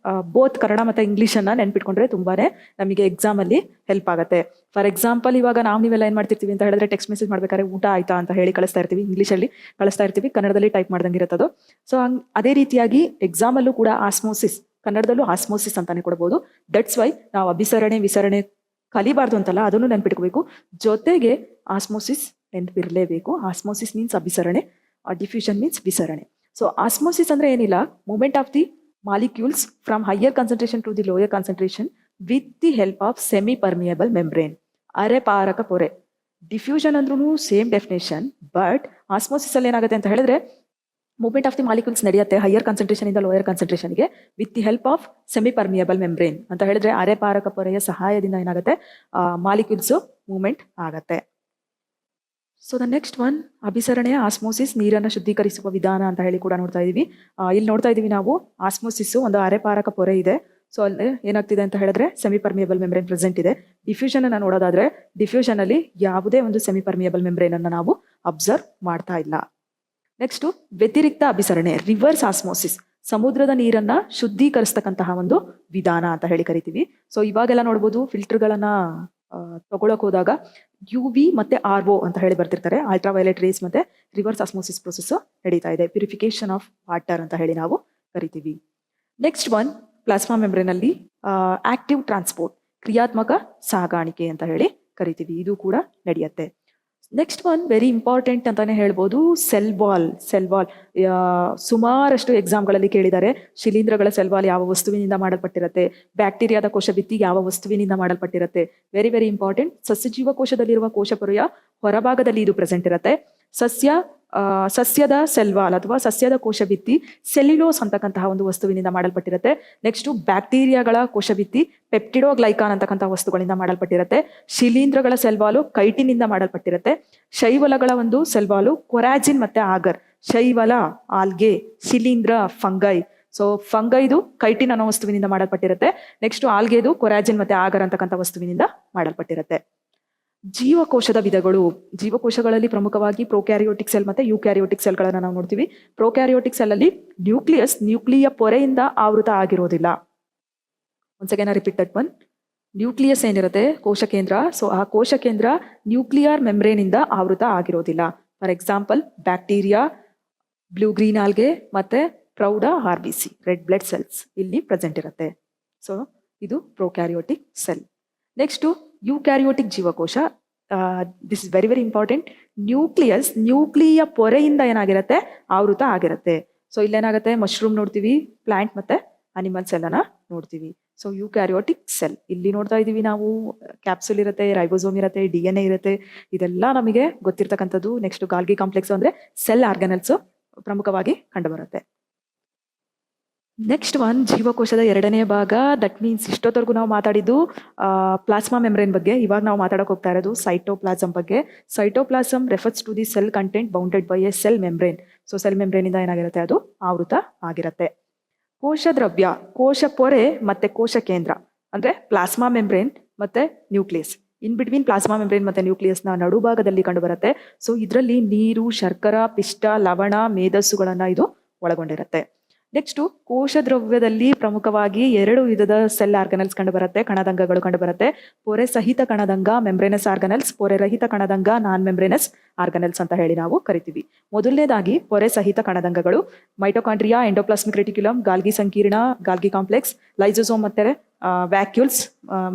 ಬೋತ್ ಕನ್ನಡ ಮತ್ತೆ ಇಂಗ್ಲಿಷ್ ಅನ್ನ ನೆನ್ಪಿಟ್ಕೊಂಡ್ರೆ ತುಂಬಾನೇ ನಮಗೆ ಎಕ್ಸಾಮ್ ಅಲ್ಲಿ ಹೆಲ್ಪ್ ಆಗುತ್ತೆ. ಫಾರ್ ಎಕ್ಸಾಂಪಲ್ ಇವಾಗ ನೀವೆಲ್ಲ ಏನ್ ಮಾಡ್ತಿರ್ತೀವಿ ಅಂತ ಹೇಳಿದ್ರೆ ಟೆಕ್ಸ್ಟ್ ಮೆಸೇಜ್ ಮಾಡ್ಬೇಕಾದ್ರೆ ಊಟ ಆಯ್ತಾ ಅಂತ ಹೇಳಿ ಕಳಿಸ್ತಾ ಇರ್ತೀವಿ, ಇಂಗ್ಲಿಷ್ ಅಲ್ಲಿ ಕಳಿಸ್ತಾ ಇರ್ತೀವಿ, ಕನ್ನಡದಲ್ಲಿ ಟೈಪ್ ಮಾಡ್ದಂಗೆ ಇರುತ್ತದು. ಸೊ ಅದೇ ರೀತಿಯಾಗಿ ಎಕ್ಸಾಮ್ ಅಲ್ಲೂ ಕೂಡ ಆಸ್ಮೋಸಿಸ್, ಕನ್ನಡದಲ್ಲೂ ಆಸ್ಮೋಸಿಸ್ ಅಂತಾನೆ ಕೊಡಬಹುದು. ದಟ್ಸ್ ವೈ ನಾವು ಅಭಿಸರಣೆ ವಿಸರಣೆ ಕಲಿಬಾರ್ದು ಅಂತಲ್ಲ, ಅದನ್ನು ನೆನ್ಪಿಟ್ಕೋಬೇಕು. ಜೊತೆಗೆ ಆಸ್ಮೋಸಿಸ್ ನೆನಪಿರ್ಲೇಬೇಕು. ಆಸ್ಮೋಸಿಸ್ ಮೀನ್ಸ್ ಅಭಿಸರಣೆ, ಡಿಫ್ಯೂಷನ್ ಮೀನ್ಸ್ ವಿಸರಣೆ. ಸೊ ಆಸ್ಮೋಸಿಸ್ ಅಂದ್ರೆ ಏನಿಲ್ಲ, movement of the molecules from higher concentration to the lower concentration with the help of semi permeable membrane, ಅರೆಪಾರಕ ಪೊರೆ. ಡಿಫ್ಯೂಷನ್ ಅಂದ್ರೂ ಸೇಮ್ ಡೆಫಿನೇಷನ್, ಬಟ್ ಆಸ್ಮೋಸಿಸ್ ಅಲ್ಲಿ ಏನಾಗುತ್ತೆ ಅಂತ ಹೇಳಿದ್ರೆ ಮೂವ್ಮೆಂಟ್ ಆಫ್ ದಿ ಮಾಲಿಕ್ಯೂಲ್ಸ್ ನಡೆಯುತ್ತೆ ಹೈಯರ್ ಕಾನ್ಸಂಟ್ರೇಷನ್ ಇಂದ ಲೋಯರ್ ಕಾನ್ಸಂಟ್ರೇಷನ್ಗೆ with the help of semi permeable membrane ಅಂತ ಹೇಳಿದ್ರೆ ಅರೆಪಾರಕ ಪೊರೆಯ ಸಹಾಯದಿಂದ ಏನಾಗುತ್ತೆ, ಮಾಲಿಕ್ಯೂಲ್ಸ್ ಮೂವ್ಮೆಂಟ್ ಆಗತ್ತೆ. ಸೊ ದ ನೆಕ್ಸ್ಟ್ ಒನ್ ಅಭಿಸರಣೆ, ಆಸ್ಮೋಸಿಸ್, ನೀರನ್ನು ಶುದ್ಧೀಕರಿಸುವ ವಿಧಾನ ಅಂತ ಹೇಳಿ ಕೂಡ ನೋಡ್ತಾ ಇದೀವಿ. ಇಲ್ಲಿ ನೋಡ್ತಾ ಇದೀವಿ ನಾವು ಆಸ್ಮೋಸಿಸ್ ಒಂದು ಅರೆಪಾರಕ ಪೊರೆ ಇದೆ. ಸೊ ಅಲ್ಲಿ ಏನಾಗ್ತಿದೆ ಅಂತ ಹೇಳಿದ್ರೆ ಸೆಮಿ ಪರ್ಮಿಯಬಲ್ ಮೆಂಬ್ರೇನ್ ಪ್ರೆಸೆಂಟ್ ಇದೆ. ಡಿಫ್ಯೂಷನ್ ಅನ್ನ ನೋಡೋದಾದ್ರೆ ಡಿಫ್ಯೂಷನ್ ಅಲ್ಲಿ ಯಾವುದೇ ಒಂದು ಸೆಮಿ ಪರ್ಮಿಯಬಲ್ ಮೆಂಬ್ರೇನ್ ಅನ್ನ ನಾವು ಅಬ್ಸರ್ವ್ ಮಾಡ್ತಾ ಇಲ್ಲ. ನೆಕ್ಸ್ಟ್ ವ್ಯತಿರಿಕ್ತ ಅಭಿಸರಣೆ, ರಿವರ್ಸ್ ಆಸ್ಮೋಸಿಸ್, ಸಮುದ್ರದ ನೀರನ್ನ ಶುದ್ಧೀಕರಿಸ್ತಕ್ಕಂತಹ ಒಂದು ವಿಧಾನ ಅಂತ ಹೇಳಿ ಕರಿತೀವಿ. ಸೊ ಇವಾಗೆಲ್ಲ ನೋಡ್ಬೋದು ಫಿಲ್ಟರ್ಗಳನ್ನ ತಗೊಳಕ್ ಹೋದಾಗ UV ಮತ್ತೆ RO ಅಂತ ಹೇಳಿ ಬರ್ತಿರ್ತಾರೆ, ಅಲ್ಟ್ರಾ ವೈಲೆಟ್ ರೇಸ್ ಮತ್ತೆ ರಿವರ್ಸ್ ಆಸ್ಮೋಸಿಸ್ ಪ್ರೊಸೆಸ್ ನಡೀತಾ ಇದೆ. ಪ್ಯೂರಿಫಿಕೇಶನ್ ಆಫ್ ವಾಟರ್ ಅಂತ ಹೇಳಿ ನಾವು ಕರಿತೀವಿ. ನೆಕ್ಸ್ಟ್ ಒನ್ ಪ್ಲಾಸ್ಮಾ ಮೆಂಬ್ರೇನ್ ಅಲ್ಲಿ ಆಕ್ಟಿವ್ ಟ್ರಾನ್ಸ್ಪೋರ್ಟ್, ಕ್ರಿಯಾತ್ಮಕ ಸಾಗಾಣಿಕೆ ಅಂತ ಹೇಳಿ ಕರಿತೀವಿ. ಇದು ಕೂಡ ನಡೆಯುತ್ತೆ. ನೆಕ್ಸ್ಟ್ ಒನ್ ವೆರಿ ಇಂಪಾರ್ಟೆಂಟ್ ಅಂತಾನೆ ಹೇಳ್ಬೋದು, ಸೆಲ್ ವಾಲ್. ಸುಮಾರಷ್ಟು ಎಕ್ಸಾಮ್ಗಳಲ್ಲಿ ಕೇಳಿದ್ದಾರೆ. ಶಿಲೀಂಧ್ರಗಳ ಸೆಲ್ ವಾಲ್ ಯಾವ ವಸ್ತುವಿನಿಂದ ಮಾಡಲ್ಪಟ್ಟಿರುತ್ತೆ, ಬ್ಯಾಕ್ಟೀರಿಯಾದ ಕೋಶಭಿತ್ತಿ ಯಾವ ವಸ್ತುವಿನಿಂದ ಮಾಡಲ್ಪಟ್ಟಿರುತ್ತೆ. Very very important. ಸಸ್ಯಜೀವ ಕೋಶದಲ್ಲಿರುವ ಕೋಶಪೊರೆಯ ಹೊರಭಾಗದಲ್ಲಿ ಇದು ಪ್ರೆಸೆಂಟ್ ಇರುತ್ತೆ. ಸಸ್ಯದ ಸೆಲ್ ವಾಲ್ ಅಥವಾ ಸಸ್ಯದ ಕೋಶಭಿತ್ತಿ ಸೆಲ್ಯುಲೋಸ್ ಅಂತಕ್ಕಂತಹ ಒಂದು ವಸ್ತುವಿನಿಂದ ಮಾಡಲ್ಪಟ್ಟಿರುತ್ತೆ. ನೆಕ್ಸ್ಟ್ ಬ್ಯಾಕ್ಟೀರಿಯಾಗಳ ಕೋಶಭಿತ್ತಿ ಪೆಪ್ಟಿಡೋಗ್ಲೈಕಾನ್ ಅಂತಕ್ಕಂತಹ ವಸ್ತುಗಳಿಂದ ಮಾಡಲ್ಪಟ್ಟಿರುತ್ತೆ. ಶಿಲೀಂಧ್ರಗಳ ಸೆಲ್ವಾಲು ಕೈಟಿನಿಂದ ಮಾಡಲ್ಪಟ್ಟಿರುತ್ತೆ. ಶೈವಲಗಳ ಒಂದು ಸೆಲ್ವಾಲು ಕೊರಾಜಿನ್ ಮತ್ತೆ ಆಗರ್. ಶೈವಲ ಆಲ್ಗೆ, ಶಿಲೀಂಧ್ರ ಫಂಗೈ. ಸೊ ಫಂಗೈದು ಕೈಟಿನ್ ಅನ್ನೋ ವಸ್ತುವಿನಿಂದ ಮಾಡಲ್ಪಟ್ಟಿರುತ್ತೆ. ನೆಕ್ಸ್ಟ್ ಆಲ್ಗೆದು ಕೊರಾಜಿನ್ ಮತ್ತೆ ಆಗರ್ ಅಂತಕ್ಕಂಥ ವಸ್ತುವಿನಿಂದ ಮಾಡಲ್ಪಟ್ಟಿರುತ್ತೆ. ಜೀವಕೋಶದ ವಿಧಗಳು. ಜೀವಕೋಶಗಳಲ್ಲಿ ಪ್ರಮುಖವಾಗಿ ಪ್ರೊಕ್ಯಾರಿಯೋಟಿಕ್ ಸೆಲ್ ಮತ್ತೆ ಯೂಕ್ಯಾರಿಯೋಟಿಕ್ ಸೆಲ್ಗಳನ್ನ ನಾವು ನೋಡ್ತೀವಿ. ಪ್ರೊಕ್ಯಾರಿಯೋಟಿಕ್ ಸೆಲ್ ಅಲ್ಲಿ ನ್ಯೂಕ್ಲಿಯ ಪೊರೆಯಿಂದ ಆವೃತ ಆಗಿರೋದಿಲ್ಲ. Once again repeat that one. Nucleus ಏನಿರುತ್ತೆ ಕೋಶ ಕೇಂದ್ರ, ಸೊ ಆ ಕೋಶ ಕೇಂದ್ರ ನ್ಯೂಕ್ಲಿಯರ್ ಮೆಂಬ್ರೇನ್ ಇಂದ ಆವೃತ ಆಗಿರೋದಿಲ್ಲ. For example bacteria, blue green algae ಮತ್ತೆ ಪ್ರೌಢ RBC ರೆಡ್ ಬ್ಲಡ್ ಸೆಲ್ಸ್ ಇಲ್ಲಿ ಪ್ರೆಸೆಂಟ್ ಇರುತ್ತೆ. ಸೊ ಇದು ಪ್ರೊಕ್ಯಾರಿಯೋಟಿಕ್ ಸೆಲ್. ನೆಕ್ಸ್ಟ್ ಯೂಕ್ಯಾರಿಯೋಟಿಕ್ ಜೀವಕೋಶ. This is very very important. ನ್ಯೂಕ್ಲಿಯ ಪೊರೆಯಿಂದ ಏನಾಗಿರುತ್ತೆ ಆವೃತ ಆಗಿರುತ್ತೆ. ಸೊ ಇಲ್ಲೇನಾಗುತ್ತೆ ಮಶ್ರೂಮ್ ನೋಡ್ತೀವಿ, ಪ್ಲಾಂಟ್ ಮತ್ತೆ ಅನಿಮಲ್ ಸೆಲ್ ಅನ್ನ ನೋಡ್ತೀವಿ. ಸೊ ಯೂಕ್ಯಾರಿಯೋಟಿಕ್ ಸೆಲ್ ಇಲ್ಲಿ ನೋಡ್ತಾ ಇದೀವಿ ನಾವು. ಕ್ಯಾಪ್ಸುಲ್ ಇರುತ್ತೆ, ರೈಬೋಸೋಮ್ ಇರುತ್ತೆ, DNA ಇರುತ್ತೆ. ಇದೆಲ್ಲ ನಮಗೆ ಗೊತ್ತಿರ್ತಕ್ಕಂಥದ್ದು. ನೆಕ್ಸ್ಟ್ ಗಾಲ್ಗಿ ಕಾಂಪ್ಲೆಕ್ಸ್ ಅಂದ್ರೆ ಸೆಲ್ ಆರ್ಗನಲ್ಸ್ ಪ್ರಮುಖವಾಗಿ ಕಂಡುಬರುತ್ತೆ. ನೆಕ್ಸ್ಟ್ ಒನ್ ಜೀವಕೋಶದ ಎರಡನೇ ಭಾಗ. ದಟ್ ಮೀನ್ಸ್ ಇಷ್ಟೊತ್ತವರೆಗೂ ನಾವು ಮಾತಾಡಿದ್ದು ಪ್ಲಾಸ್ಮಾ ಮೆಮ್ಬ್ರೇನ್ ಬಗ್ಗೆ. ಇವಾಗ ನಾವು ಮಾತಾಡಕ್ ಹೋಗ್ತಾ ಇರೋದು ಸೈಟೋಪ್ಲಾಸಮ್ ಬಗ್ಗೆ. Cytoplasm refers to the cell content bounded by a cell membrane. So cell membrane ಇಂದ ಏನಾಗಿರುತ್ತೆ ಅದು ಆವೃತ ಆಗಿರುತ್ತೆ. ಕೋಶ ದ್ರವ್ಯ, ಕೋಶ ಪೊರೆ ಮತ್ತೆ ಕೋಶ ಕೇಂದ್ರ ಅಂದ್ರೆ ಪ್ಲಾಸ್ಮಾ ಮೆಮ್ಬ್ರೇನ್ ಮತ್ತೆ nucleus. In between plasma membrane ಮತ್ತೆ ನ್ಯೂಕ್ಲಿಯಸ್ ನ ನಡುಭಾಗದಲ್ಲಿ ಕಂಡು ಬರುತ್ತೆ. ಸೊ ಇದರಲ್ಲಿ ನೀರು, ಶರ್ಕರ, ಪಿಷ್ಟ, ಲವಣ, ಮೇಧಸ್ಸುಗಳನ್ನ ಇದು ಒಳಗೊಂಡಿರುತ್ತೆ. ನೆಕ್ಸ್ಟ್ ಕೋಶ ದ್ರವ್ಯದಲ್ಲಿ ಪ್ರಮುಖವಾಗಿ 2 ವಿಧದ ಸೆಲ್ ಆರ್ಗನಲ್ಸ್ ಕಂಡು ಬರುತ್ತೆ, ಕಣದಂಗಗಳು ಕಂಡು ಬರುತ್ತೆ. ಪೊರೆ ಸಹಿತ ಕಣದಂಗ ಮೆಂಬ್ರೇನಸ್ ಆರ್ಗನಲ್ಸ್, ಪೊರೆ ರಹಿತ ಕಣದಂಗ ನಾನ್ ಮೆಂಬ್ರೇನಸ್ ಆರ್ಗನಲ್ಸ್ ಅಂತ ಹೇಳಿ ನಾವು ಕರಿತೀವಿ. ಮೊದಲನೇದಾಗಿ ಪೊರೆ ಸಹಿತ ಕಣದಂಗಗಳು ಮೈಟೋಕಾಂಡ್ರಿಯಾ, ಎಂಡೋಪ್ಲಾಸ್ಮಿಕ್ ರೆಟಿಕ್ಯುಲಮ್, ಗಾಲ್ಗಿ ಸಂಕೀರ್ಣ, ಗಾಲ್ಗಿ ಕಾಂಪ್ಲೆಕ್ಸ್, ಲೈಸೋಸೋಮ್ ಮತ್ತೆ ವ್ಯಾಕ್ಯೂಲ್ಸ್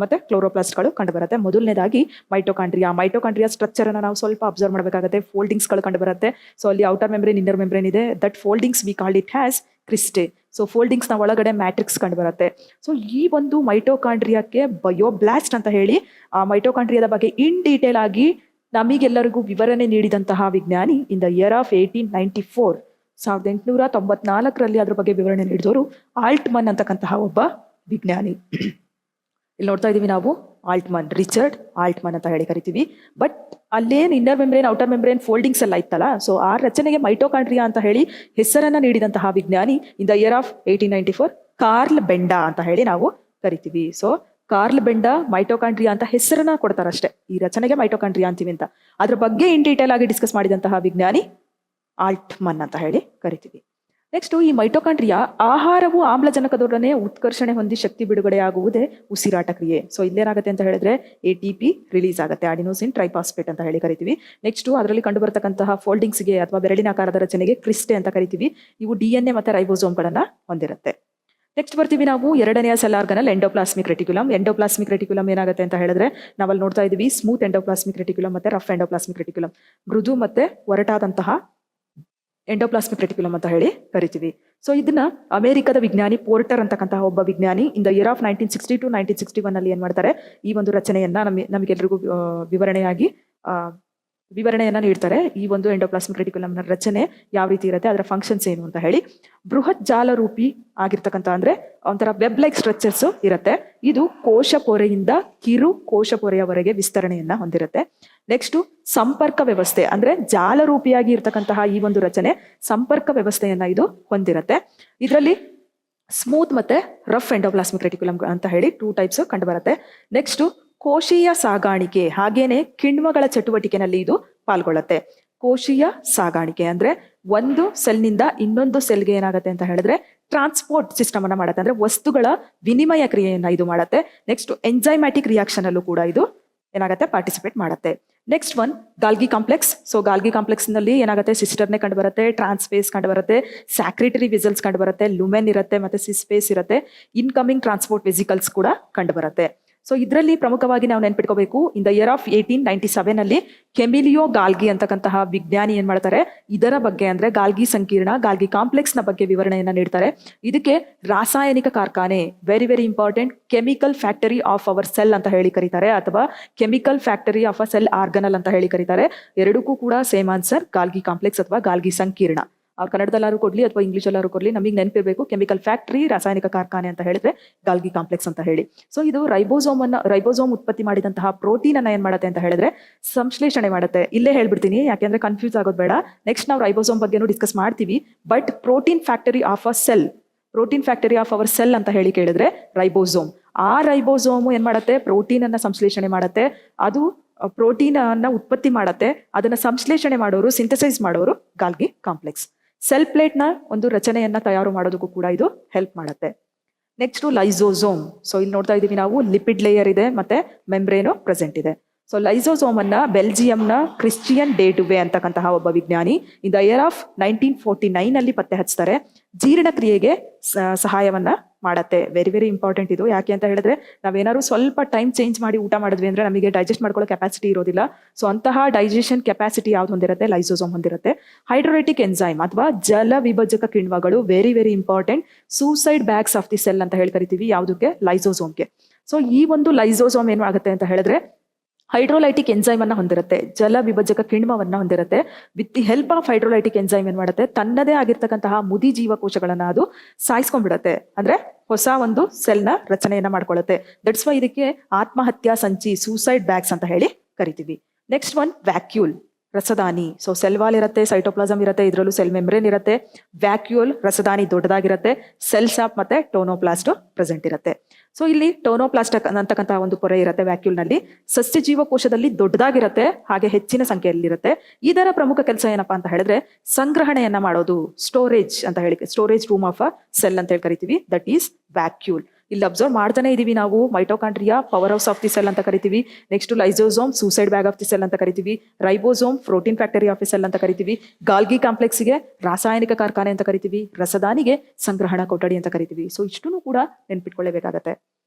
ಮತ್ತೆ ಕ್ಲೋರೋಪ್ಲಾಸ್ಟ್ಗಳು ಕಂಡು ಬರುತ್ತೆ. ಮೊದಲನೇದಾಗಿ ಮೈಟೋಕಾಂಡ್ರಿಯಾ ಸ್ಟ್ರಕ್ಚರ್ ಅನ್ನ ನಾವು ಸ್ವಲ್ಪ ಅಬ್ಸರ್ವ್ ಮಾಡಬೇಕಾಗುತ್ತೆ. ಫೋಲ್ಡಿಂಗ್ಸ್ ಗಳು ಕಂಡು ಬರುತ್ತೆ. ಸೊ ಅಲ್ಲಿ ಔಟರ್ ಮೆಂಬ್ರೇನ್, ಇನ್ನರ್ ಮೆಂಬ್ರೇನ್ ಇದೆ. That foldings we called it has cristae. So foldings ನ ಒಳಗಡೆ ಮ್ಯಾಟ್ರಿಕ್ಸ್ ಕಂಡು ಬರುತ್ತೆ. ಸೊ ಈ ಒಂದು ಮೈಟೋಕಾಂಡ್ರಿಯಾಕ್ಕೆ ಬಯೋಬ್ಲಾಸ್ಟ್ ಅಂತ ಹೇಳಿ ಆ ಮೈಟೋಕಾಂಡ್ರಿಯಾದ ಬಗ್ಗೆ ಇನ್ ಡೀಟೇಲ್ ಆಗಿ ನಮಗೆಲ್ಲರಿಗೂ ವಿವರಣೆ ನೀಡಿದಂತಹ ವಿಜ್ಞಾನಿ ಇನ್ ದ ಇಯರ್ ಆಫ್ 1894, 1894ರಲ್ಲಿ ಅದ್ರ ಬಗ್ಗೆ ವಿವರಣೆ ನೀಡಿದವರು ಆಲ್ಟ್ಮನ್ ಅಂತಕ್ಕಂತಹ ಒಬ್ಬ ವಿಜ್ಞಾನಿ. ಇಲ್ಲಿ ನೋಡ್ತಾ ಇದೀವಿ ನಾವು ಆಲ್ಟ್ಮನ್, ರಿಚರ್ಡ್ ಆಲ್ಟ್ಮನ್ ಅಂತ ಹೇಳಿ ಕರಿತೀವಿ. ಬಟ್ ಅಲ್ಲೇನು inner membrane, outer membrane foldings ಎಲ್ಲ ಇತ್ತಲ್ಲ, ಸೊ ಆ ರಚನೆಗೆ ಮೈಟೋಕಾಂಡ್ರಿಯಾ ಅಂತ ಹೇಳಿ ಹೆಸರನ್ನ ನೀಡಿದಂತಹ ವಿಜ್ಞಾನಿ in the year of 1894 Carl Benda ಅಂತ ಹೇಳಿ ನಾವು ಕರಿತೀವಿ. ಸೊ ಕಾರ್ಲ್ ಬೆಂಡಾ ಮೈಟೋಕಾಂಡ್ರಿಯಾ ಅಂತ ಹೆಸರನ್ನ ಕೊಡ್ತಾರಷ್ಟೇ, ಈ ರಚನೆಗೆ ಮೈಟೋಕಾಂಡ್ರಿಯಾ ಅಂತೀವಿ ಅಂತ. ಅದ್ರ ಬಗ್ಗೆ ಇನ್ ಡೀಟೇಲ್ ಆಗಿ ಡಿಸ್ಕಸ್ ಮಾಡಿದಂತಹ ವಿಜ್ಞಾನಿ ಆಲ್ಟ್ಮನ್ ಅಂತ ಹೇಳಿ ಕರಿತೀವಿ. ನೆಕ್ಸ್ಟ್ ಈ ಮೈಟೋಕಾಂಡ್ರಿಯಾ ಆಹಾರವು ಆಮ್ಲಜನಕದೊಡನೆ ಉತ್ಕರ್ಷಣೆ ಹೊಂದಿ ಶಕ್ತಿ ಬಿಡುಗಡೆಯಾಗುವುದೇ ಉಸಿರಾಟ ಕ್ರಿಯೆ. ಸೊ ಇಲ್ಲೇನಾಗುತ್ತೆ ಅಂತ ಹೇಳಿದ್ರೆ ATP ರಿಲೀಸ್ ಆಗುತ್ತೆ, ಅಡಿನೋಸಿನ್ ಟ್ರೈಫಾಸ್ಫೇಟ್ ಅಂತ ಹೇಳಿ ಕರಿತೀವಿ. ನೆಕ್ಸ್ಟ್ ಅದರಲ್ಲಿ ಕಂಡು ಬರತಕ್ಕಂತಹ ಫೋಲ್ಡಿಂಗ್ಸ್ಗೆ ಅಥವಾ ಬೆರಳಿನ ಆಕಾರದ ರಚನೆಗೆ ಕ್ರಿಸ್ಟೆ ಅಂತ ಕರಿತೀವಿ. ಇವು DNA ಮತ್ತೆ ರೈಬೋಸೋಮ್ಗಳನ್ನ ಹೊಂದಿರುತ್ತೆ. ನೆಕ್ಸ್ಟ್ ಬರ್ತೀವಿ ನಾವು ಎರಡನೆಯ cell organelle endoplasmic reticulum. Endoplasmic reticulum ಏನಾಗುತ್ತೆ ಅಂತ ಹೇಳಿದ್ರೆ ನಾವಲ್ಲಿ ನೋಡ್ತಾ ಇದೀವಿ ಸ್ಮೂತ್ ಎಂಡೋಪ್ಲಾಸ್ಮಿಕ್ ರೆಟಿಕ್ಯುಲಮ್ ಮತ್ತೆ ರಫ್ ಎಂಡೋಪ್ಲಾಸ್ಮಿಕ್ ರೆಟಿಕ್ಯುಲಮ್. ಮೃದು ಮತ್ತೆ ಒರಟಾದಂತಹ ಎಂಡೋಪ್ಲಾಸ್ಮಿಕ್ ರೆಟಿಕ್ಯುಲಮ್ ಅಂತ ಹೇಳಿ ಕರಿತೀವಿ. ಸೊ ಇದನ್ನ ಅಮೆರಿಕದ ವಿಜ್ಞಾನಿ ಪೋರ್ಟರ್ ಅಂತಕ್ಕಂತಹ ಒಬ್ಬ ವಿಜ್ಞಾನಿ in the year of 1960 to 1961 ಅಲ್ಲಿ ಏನ್ ಮಾಡ್ತಾರೆ, ಈ ಒಂದು ರಚನೆಯನ್ನ ನಮಗೆಲ್ರಿಗೂ ವಿವರಣೆಯನ್ನ ನೀಡ್ತಾರೆ. ಈ ಒಂದು ಎಂಡೋಪ್ಲಾಸ್ಮಿಕ್ ರೆಟಿಕ್ಯುಲಮ್ ನ ರಚನೆ ಯಾವ ರೀತಿ ಇರುತ್ತೆ, ಅದರ ಫಂಕ್ಷನ್ಸ್ ಏನು ಅಂತ ಹೇಳಿ. ಬೃಹತ್ ಜಾಲರೂಪಿ ಆಗಿರ್ತಕ್ಕಂಥ ಅಂದ್ರೆ ಒಂಥರ ವೆಬ್ ಲೈಕ್ ಸ್ಟ್ರಕ್ಚರ್ಸ್ ಇರುತ್ತೆ. ಇದು ಕೋಶ ಪೊರೆಯಿಂದ ಕಿರು ಕೋಶ ಪೊರೆಯವರೆಗೆ ವಿಸ್ತರಣೆಯನ್ನ ಹೊಂದಿರುತ್ತೆ. ನೆಕ್ಸ್ಟ್ ಸಂಪರ್ಕ ವ್ಯವಸ್ಥೆ ಅಂದ್ರೆ ಜಾಲರೂಪಿಯಾಗಿ ಇರ್ತಕ್ಕಂತಹ ಈ ಒಂದು ರಚನೆ ಸಂಪರ್ಕ ವ್ಯವಸ್ಥೆಯನ್ನ ಇದು ಹೊಂದಿರುತ್ತೆ. ಇದರಲ್ಲಿ ಸ್ಮೂತ್ ಮತ್ತೆ ರಫ್ ಎಂಡೋಪ್ಲಾಸ್ಮಿಕ್ ರೆಟಿಕ್ಯುಲಮ್ ಅಂತ ಹೇಳಿ 2 ಟೈಪ್ಸ್ ಕಂಡು ಬರುತ್ತೆ. ನೆಕ್ಸ್ಟ್ ಕೋಶೀಯ ಸಾಗಾಣಿಕೆ ಹಾಗೇನೆ ಕಿಣ್ವಗಳ ಚಟುವಟಿಕೆನಲ್ಲಿ ಇದು ಪಾಲ್ಗೊಳ್ಳುತ್ತೆ. ಕೋಶೀಯ ಸಾಗಾಣಿಕೆ ಅಂದ್ರೆ ಒಂದು ಸೆಲ್ನಿಂದ ಇನ್ನೊಂದು ಸೆಲ್ಗೆ ಏನಾಗುತ್ತೆ ಅಂತ ಹೇಳಿದ್ರೆ ಟ್ರಾನ್ಸ್ಪೋರ್ಟ್ ಸಿಸ್ಟಮ್ ಅನ್ನ ಮಾಡುತ್ತೆ, ಅಂದ್ರೆ ವಸ್ತುಗಳ ವಿನಿಮಯ ಕ್ರಿಯೆಯನ್ನ ಇದು ಮಾಡುತ್ತೆ. ನೆಕ್ಸ್ಟ್ ಎಂಜೈಮ್ಯಾಟಿಕ್ ರಿಯಾಕ್ಷನ್ ಅಲ್ಲೂ ಕೂಡ ಇದು ಏನಾಗುತ್ತೆ ಪಾರ್ಟಿಸಿಪೇಟ್ ಮಾಡುತ್ತೆ. Next one Golgi complex. So Golgi complex ನಲ್ಲಿ ಏನಾಗುತ್ತೆ ಸಿಸ್ಟರ್ನೆ ಕಂಡು ಬರುತ್ತೆ, ಟ್ರಾನ್ಸ್ಪೇಸ್ ಕಂಡು ಬರುತ್ತೆ, ಸ್ಯಾಕ್ರಿಟರಿ ವಿಸಲ್ಸ್ ಕಂಡು ಬರುತ್ತೆ, ಲುಮೆನ್ ಇರುತ್ತೆ ಮತ್ತೆ ಸಿಸ್ಪೇಸ್ ಇರುತ್ತೆ, ಇನ್ಕಮಿಂಗ್ ಟ್ರಾನ್ಸ್ಪೋರ್ಟ್ ವೆಸಿಕಲ್ಸ್ ಕೂಡ ಕಂಡು ಬರುತ್ತೆ. ಸೊ ಇದರಲ್ಲಿ ಪ್ರಮುಖವಾಗಿ ನಾವು ನೆನ್ಪಿಟ್ಕೋಬೇಕು, ಇನ್ ದ ಇಯರ್ ಆಫ್ 1897 ಅಲ್ಲಿ ಕೆಮಿಲಿಯೋ ಗಾಲ್ಗಿ ಅಂತಕ್ಕಂತಹ ವಿಜ್ಞಾನಿ ಏನ್ ಮಾಡ್ತಾರೆ, ಇದರ ಬಗ್ಗೆ ಅಂದ್ರೆ ಗಾಲ್ಗಿ ಸಂಕೀರ್ಣ, ಗಾಲ್ಗಿ ಕಾಂಪ್ಲೆಕ್ಸ್ ನ ಬಗ್ಗೆ ವಿವರಣೆಯನ್ನ ನೀಡ್ತಾರೆ. ಇದಕ್ಕೆ ರಾಸಾಯನಿಕ ಕಾರ್ಖಾನೆ, very very important, chemical factory of our cell ಅಂತ ಹೇಳಿ ಕರೀತಾರೆ, ಅಥವಾ chemical factory of a cell organelle ಅಂತ ಹೇಳಿ ಕರೀತಾರೆ. ಎರಡಕ್ಕೂ ಕೂಡ ಸೇಮ್ ಆನ್ಸರ್, ಗಾಲ್ಗಿ ಕಾಂಪ್ಲೆಕ್ಸ್ ಅಥವಾ ಗಾಲ್ಗಿ ಸಂಕೀರ್ಣ. ಕನ್ನಡದಲ್ಲಾರು ಕೊಡ್ಲಿ ಅಥವಾ ಇಂಗ್ಲಿಷ್ ಎಲ್ಲಾರು ಕೊಡ್ಲಿ, ನಮಗೆ ನೆನಪಿರ್ಬೇಕು ಕೆಮಿಕಲ್ ಫ್ಯಾಕ್ಟರಿ, ರಾಸಾಯನಿಕ ಕಾರ್ಖಾನೆ ಅಂತ ಹೇಳಿದ್ರೆ ಗಾಲ್ಗಿ ಕಾಂಪ್ಲೆಕ್ಸ್ ಅಂತ ಹೇಳಿ. ಸೊ ಇದು ರೈಬೋಸೋಮ್ ಉತ್ಪತ್ತಿ ಮಾಡಿದಂತಹ ಪ್ರೋಟೀನ್ ಅನ್ನ ಏನ್ ಮಾಡುತ್ತೆ ಅಂತ ಹೇಳಿದ್ರೆ ಸಂಶ್ಲೇಷಣೆ ಮಾಡುತ್ತೆ. ಇಲ್ಲೇ ಹೇಳ್ಬಿಡ್ತೀನಿ, ಯಾಕೆಂದ್ರೆ ಕನ್ಫ್ಯೂಸ್ ಆಗೋದು ಬೇಡ. ನೆಕ್ಸ್ಟ್ ನಾವು ರೈಬೋಸೋಮ್ ಬಗ್ಗೆನೂ ಡಿಸ್ಕಸ್ ಮಾಡ್ತೀವಿ. But protein factory of our cell ಅಂತ ಹೇಳಿ ಕೇಳಿದ್ರೆ ರೈಬೋಸೋಮ್. ಆ ರೈಬೋಸೋಮ್ ಏನ್ ಮಾಡುತ್ತೆ, ಪ್ರೋಟೀನ್ ಅನ್ನ ಸಂಶ್ಲೇಷಣೆ ಮಾಡುತ್ತೆ. ಅದು ಪ್ರೋಟೀನ್ ಅನ್ನ ಉತ್ಪತ್ತಿ ಮಾಡತ್ತೆ. ಅದನ್ನ ಸಂಶ್ಲೇಷಣೆ ಮಾಡೋರು, ಸಿಂಥಸೈಸ್ ಮಾಡೋರು ಗಾಲ್ಗಿ ಕಾಂಪ್ಲೆಕ್ಸ್. ಸೆಲ್ ಪ್ಲೇಟ್ ನ ಒಂದು ರಚನೆಯನ್ನ ತಯಾರು ಮಾಡೋದಕ್ಕೂ ಕೂಡ ಇದು ಹೆಲ್ಪ್ ಮಾಡುತ್ತೆ. Next lysosome. ಸೊ ಇಲ್ಲಿ ನೋಡ್ತಾ ಇದೀವಿ ನಾವು, ಲಿಪಿಡ್ ಲೇಯರ್ ಇದೆ ಮತ್ತೆ ಮೆಂಬ್ರೇನು ಪ್ರೆಸೆಂಟ್ ಇದೆ. ಸೊ ಲೈಸೋಸೋಮ್ ಅನ್ನ ಬೆಲ್ಜಿಯಂನ ಕ್ರಿಸ್ಟಿಯನ್ ಡೇಟುವೆ ಅಂತಕ್ಕಂತಹ ಒಬ್ಬ ವಿಜ್ಞಾನಿ ಇನ್ ದ ಇಯರ್ ಆಫ್ 1949 ಅಲ್ಲಿ ಪತ್ತೆ ಹಚ್ತಾರೆ. ಜೀರ್ಣಕ್ರಿಯೆಗೆ ಸಹಾಯವನ್ನ ಮಾಡತ್ತೆ. ವೆರಿ ವೆರಿ ಇಂಪಾರ್ಟೆಂಟ್ ಇದು. ಯಾಕೆ ಅಂತ ಹೇಳಿದ್ರೆ ನಾವೇನಾದ್ರು ಸ್ವಲ್ಪ ಟೈಮ್ ಚೇಂಜ್ ಮಾಡಿ ಊಟ ಮಾಡಿದ್ವಿ ಅಂದ್ರೆ ನಮಗೆ ಡೈಜೆಸ್ಟ್ ಮಾಡ್ಕೊಳ್ಳೋ ಕೆಪಾಸಿಟಿ ಇರೋದಿಲ್ಲ. ಸೊ ಅಂತಹ ಡೈಜೆಷನ್ ಕೆಪಾಸಿಟಿ ಯಾವ್ದು ಹೊಂದಿರುತ್ತೆ, ಲೈಸೋಸೋಮ್ ಹೊಂದಿರುತ್ತೆ. ಹೈಡ್ರೋಲೈಟಿಕ್ ಎನ್ಸೈಮ್ ಅಥವಾ ಜಲ ವಿಭಜಕ ಕಿಣ್ವಗಳು, very very important. Suicide bags of the cell ಅಂತ ಹೇಳಿ ಕರಿತೀವಿ ಯಾವುದಕ್ಕೆ, ಲೈಸೋಸೋಮ್ಗೆ. ಸೊ ಈ ಒಂದು ಲೈಸೋಸೋಮ್ ಏನಾಗುತ್ತೆ ಅಂತ ಹೇಳಿದ್ರೆ ಹೈಡ್ರೋಲೈಟಿಕ್ ಎನ್ಸೈಮ್ ಅನ್ನ ಹೊಂದಿರುತ್ತೆ, ಜಲ ವಿಭಜಕ ಕಿಣ್ವವನ್ನ ಹೊಂದಿರುತ್ತೆ. With the help of hydrolytic enzyme ಏನ್ ಮಾಡುತ್ತೆ, ತನ್ನದೇ ಆಗಿರ್ತಕ್ಕಂತಹ ಮುದಿ ಜೀವಕೋಶಗಳನ್ನ ಅದು ಸಾಯಿಸ್ಕೊಂಡ್ಬಿಡುತ್ತೆ. ಅಂದ್ರೆ ಹೊಸ ಒಂದು ಸೆಲ್ ನ ರಚನೆಯನ್ನ ಮಾಡ್ಕೊಳ್ಳುತ್ತೆ. ದಟ್ಸ್ ವೈ ಇದಕ್ಕೆ ಆತ್ಮಹತ್ಯಾ ಸಂಚಿ, ಸೂಸೈಡ್ ಬ್ಯಾಗ್ಸ್ ಅಂತ ಹೇಳಿ ಕರಿತೀವಿ. ನೆಕ್ಸ್ಟ್ ಒನ್ ವ್ಯಾಕ್ಯೂಲ್, ರಸದಾನಿ. ಸೊ ಸೆಲ್ ವಾಲ್ ಇರುತ್ತೆ, ಸೈಟೋಪ್ಲಾಸಮ್ ಇರುತ್ತೆ, ಇದರಲ್ಲೂ ಸೆಲ್ ಮೆಂಬ್ರೇನ್ ಇರುತ್ತೆ. ವ್ಯಾಕ್ಯೂಲ್, ರಸದಾನಿ ದೊಡ್ಡದಾಗಿರುತ್ತೆ. ಸೆಲ್ ಸಾಪ್ ಮತ್ತೆ ಟೋನೋಪ್ಲಾಸ್ಟ್ ಪ್ರೆಸೆಂಟ್ ಇರುತ್ತೆ. ಸೊ ಇಲ್ಲಿ ಟೋನೋಪ್ಲಾಸ್ಟ್ ಅಂತಕ್ಕಂತಹ ಒಂದು ಪೊರೆ ಇರುತ್ತೆ ವ್ಯಾಕ್ಯೂಲ್ ನಲ್ಲಿ. ಸಸ್ಯ ಜೀವಕೋಶದಲ್ಲಿ ದೊಡ್ಡದಾಗಿರುತ್ತೆ, ಹಾಗೆ ಹೆಚ್ಚಿನ ಸಂಖ್ಯೆಯಲ್ಲಿರುತ್ತೆ. ಇದರ ಪ್ರಮುಖ ಕೆಲಸ ಏನಪ್ಪಾ ಅಂತ ಹೇಳಿದ್ರೆ ಸಂಗ್ರಹಣೆಯನ್ನ ಮಾಡೋದು, ಸ್ಟೋರೇಜ್ ಅಂತ ಹೇಳಿ, storage room of a cell ಅಂತ ಹೇಳಿ ಕರಿತೀವಿ. That is vacuole. ಇಲ್ಲಿ ಅಬ್ಸರ್ವ್ ಮಾಡ್ತಾನೆ ಇದೀವಿ ನಾವು, mitochondria power house of the cell ಅಂತ ಕರಿತೀವಿ. Next lysosome suicide bag of the cell ಅಂತ ಕರಿತೀವಿ. Ribosome protein factory of the cell ಅಂತ ಕರಿತೀವಿ. ಗಾಲ್ಗಿ ಕಾಂಪ್ಲೆಕ್ಸ್ ಗೆ ರಾಸಾಯನಿಕ ಕಾರ್ಖಾನೆ ಅಂತ ಕರಿತೀವಿ. ರಸದಾನಿಗೆ ಸಂಗ್ರಹಣಾ ಕೊಠಡಿ ಅಂತ ಕರಿತೀವಿ. ಸೊ ಇಷ್ಟನ್ನು ಕೂಡ ನೆನ್ಪಿಟ್ಕೊಳ್ಳೇಬೇಕಾಗತ್ತೆ.